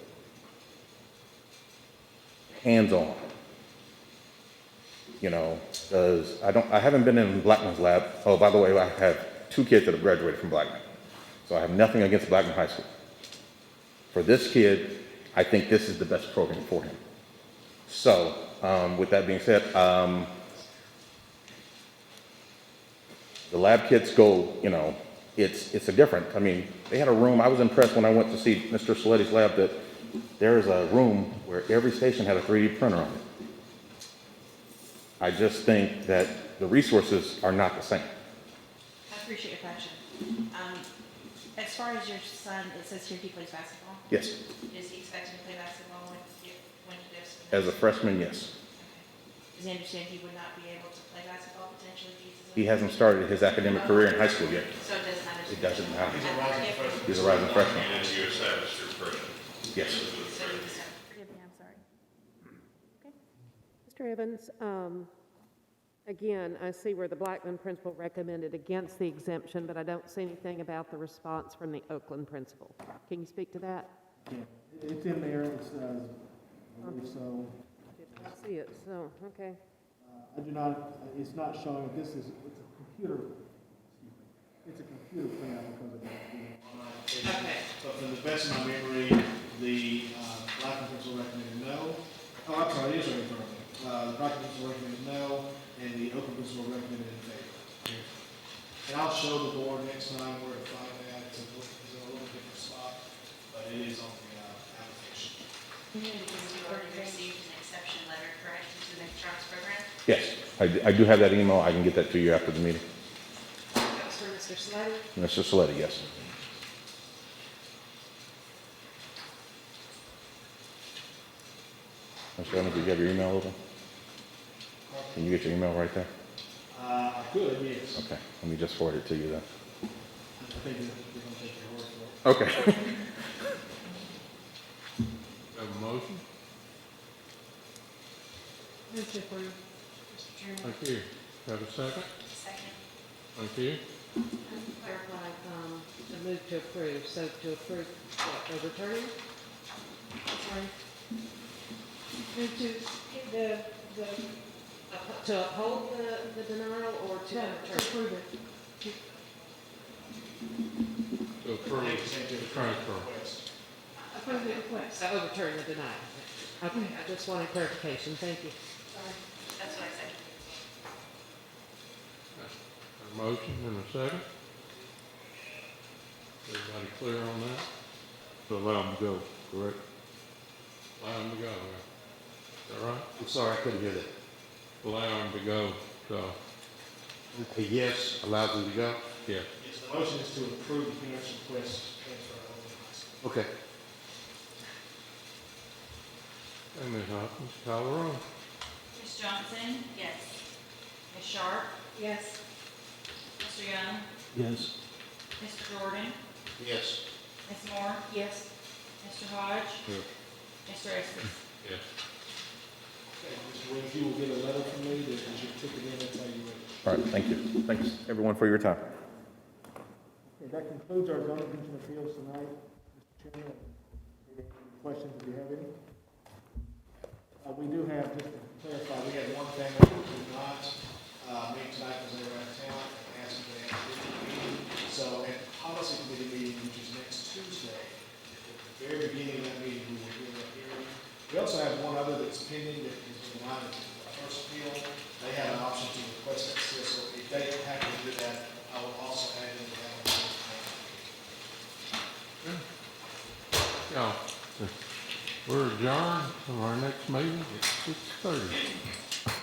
[SPEAKER 2] Hands-on. Because I haven't been in Blackman's lab. Oh, by the way, I have 2 kids that have graduated from Blackman. So I have nothing against Blackman High School. For this kid, I think this is the best program for him. So, with that being said, the lab kits go, it's a different. They had a room. I was impressed when I went to see Mr. Saletti's lab that there is a room where every station had a 3D printer on it. I just think that the resources are not the same.
[SPEAKER 16] I appreciate your passion. As far as your son, it says here he plays basketball.
[SPEAKER 2] Yes.
[SPEAKER 16] Is he expected to play basketball when he goes?
[SPEAKER 2] As a freshman, yes.
[SPEAKER 16] Does he understand he would not be able to play basketball potentially?
[SPEAKER 2] He hasn't started his academic career in high school yet.
[SPEAKER 16] So it doesn't matter.
[SPEAKER 2] It doesn't matter.
[SPEAKER 8] He's a rising freshman.
[SPEAKER 2] He's a rising freshman.
[SPEAKER 1] And then you establish your freshman.
[SPEAKER 2] Yes.
[SPEAKER 12] Forgive me, I'm sorry. Okay. Mr. Evans, again, I see where the Blackman principal recommended against the exemption, but I don't see anything about the response from the Oakland principal. Can you speak to that?
[SPEAKER 3] Yeah, it's in there, it's, I believe so.
[SPEAKER 12] Did not see it, so, okay.
[SPEAKER 3] I do not, it's not showing, this is, it's a computer, excuse me, it's a computer printout because of that.
[SPEAKER 7] Okay.
[SPEAKER 8] But from the best of my memory, the Blackman principal recommended no. Oh, I'm sorry, it is right in front of me. The Blackman principal recommended no, and the Oakland principal recommended in favor. And I'll show the board next time where to find that. It's a little different spot, but it is on the application.
[SPEAKER 13] You already received an exception letter, correct, to the electronics program?
[SPEAKER 2] Yes, I do have that email. I can get that to you after the meeting.
[SPEAKER 7] That was for Mr. Sleddy?
[SPEAKER 2] Mr. Saletti, yes. Mr. Evans, do you have your email open? Can you get your email right there?
[SPEAKER 8] I could, yes.
[SPEAKER 2] Okay, let me just forward it to you then.
[SPEAKER 8] I think you're going to take your word for it.
[SPEAKER 2] Okay.
[SPEAKER 15] Have a motion?
[SPEAKER 5] Move to approve.
[SPEAKER 13] Mr. Chairman?
[SPEAKER 15] Thank you. Have a second?
[SPEAKER 13] Second.
[SPEAKER 15] Thank you.
[SPEAKER 7] Clarify, the move to approve, so to approve what, overturning?
[SPEAKER 5] Sorry. Move to, the,
[SPEAKER 7] To uphold the denial or to
[SPEAKER 5] no,
[SPEAKER 7] overturn?
[SPEAKER 5] approve it.
[SPEAKER 15] To approve the transfer.
[SPEAKER 5] Approve the request.
[SPEAKER 7] To overturn the denial. Okay, I just wanted clarification, thank you.
[SPEAKER 5] Sorry.
[SPEAKER 13] That's what I said.
[SPEAKER 15] A motion and a second. Everybody clear on that? To allow them to go, correct? Allow them to go, right? Is that right?
[SPEAKER 11] I'm sorry, I couldn't hear that.
[SPEAKER 15] Allow them to go, so,
[SPEAKER 11] A yes allows them to go?
[SPEAKER 15] yeah.
[SPEAKER 8] Yes, the motion is to approve the parent's request to transfer to Oakland High School.
[SPEAKER 11] Okay.
[SPEAKER 15] And Ms. Hopkins, call the roll.
[SPEAKER 13] Ms. Johnson? Yes. Ms. Sharp?
[SPEAKER 5] Yes.
[SPEAKER 13] Mr. Young?
[SPEAKER 10] Yes.
[SPEAKER 13] Mr. Jordan?
[SPEAKER 11] Yes.
[SPEAKER 13] Ms. Moore?
[SPEAKER 5] Yes.
[SPEAKER 13] Mr. Hodge?
[SPEAKER 15] Yes.
[SPEAKER 13] Mr. Estes?
[SPEAKER 15] Yes.
[SPEAKER 8] Okay, Mr. Williams, you will get a letter from me that is your ticket in and tell you ready.
[SPEAKER 2] All right, thank you. Thanks, everyone, for your time.
[SPEAKER 3] Okay, that concludes our zoning commission appeals tonight. Mr. Chairman, any questions if you have any? We do have, just to clarify,
[SPEAKER 8] We had one family who did not meet tonight because they were out of town and asked if they had a meeting. So at the policy committee meeting, which is next Tuesday, at the very beginning of that meeting, we will hear a hearing. We also have one other that's pending that is in line with the first appeal. They have an option to request that, so if they happen to do that, I will also add in that.
[SPEAKER 15] Yeah. We're adjourned from our next meeting at 6:30.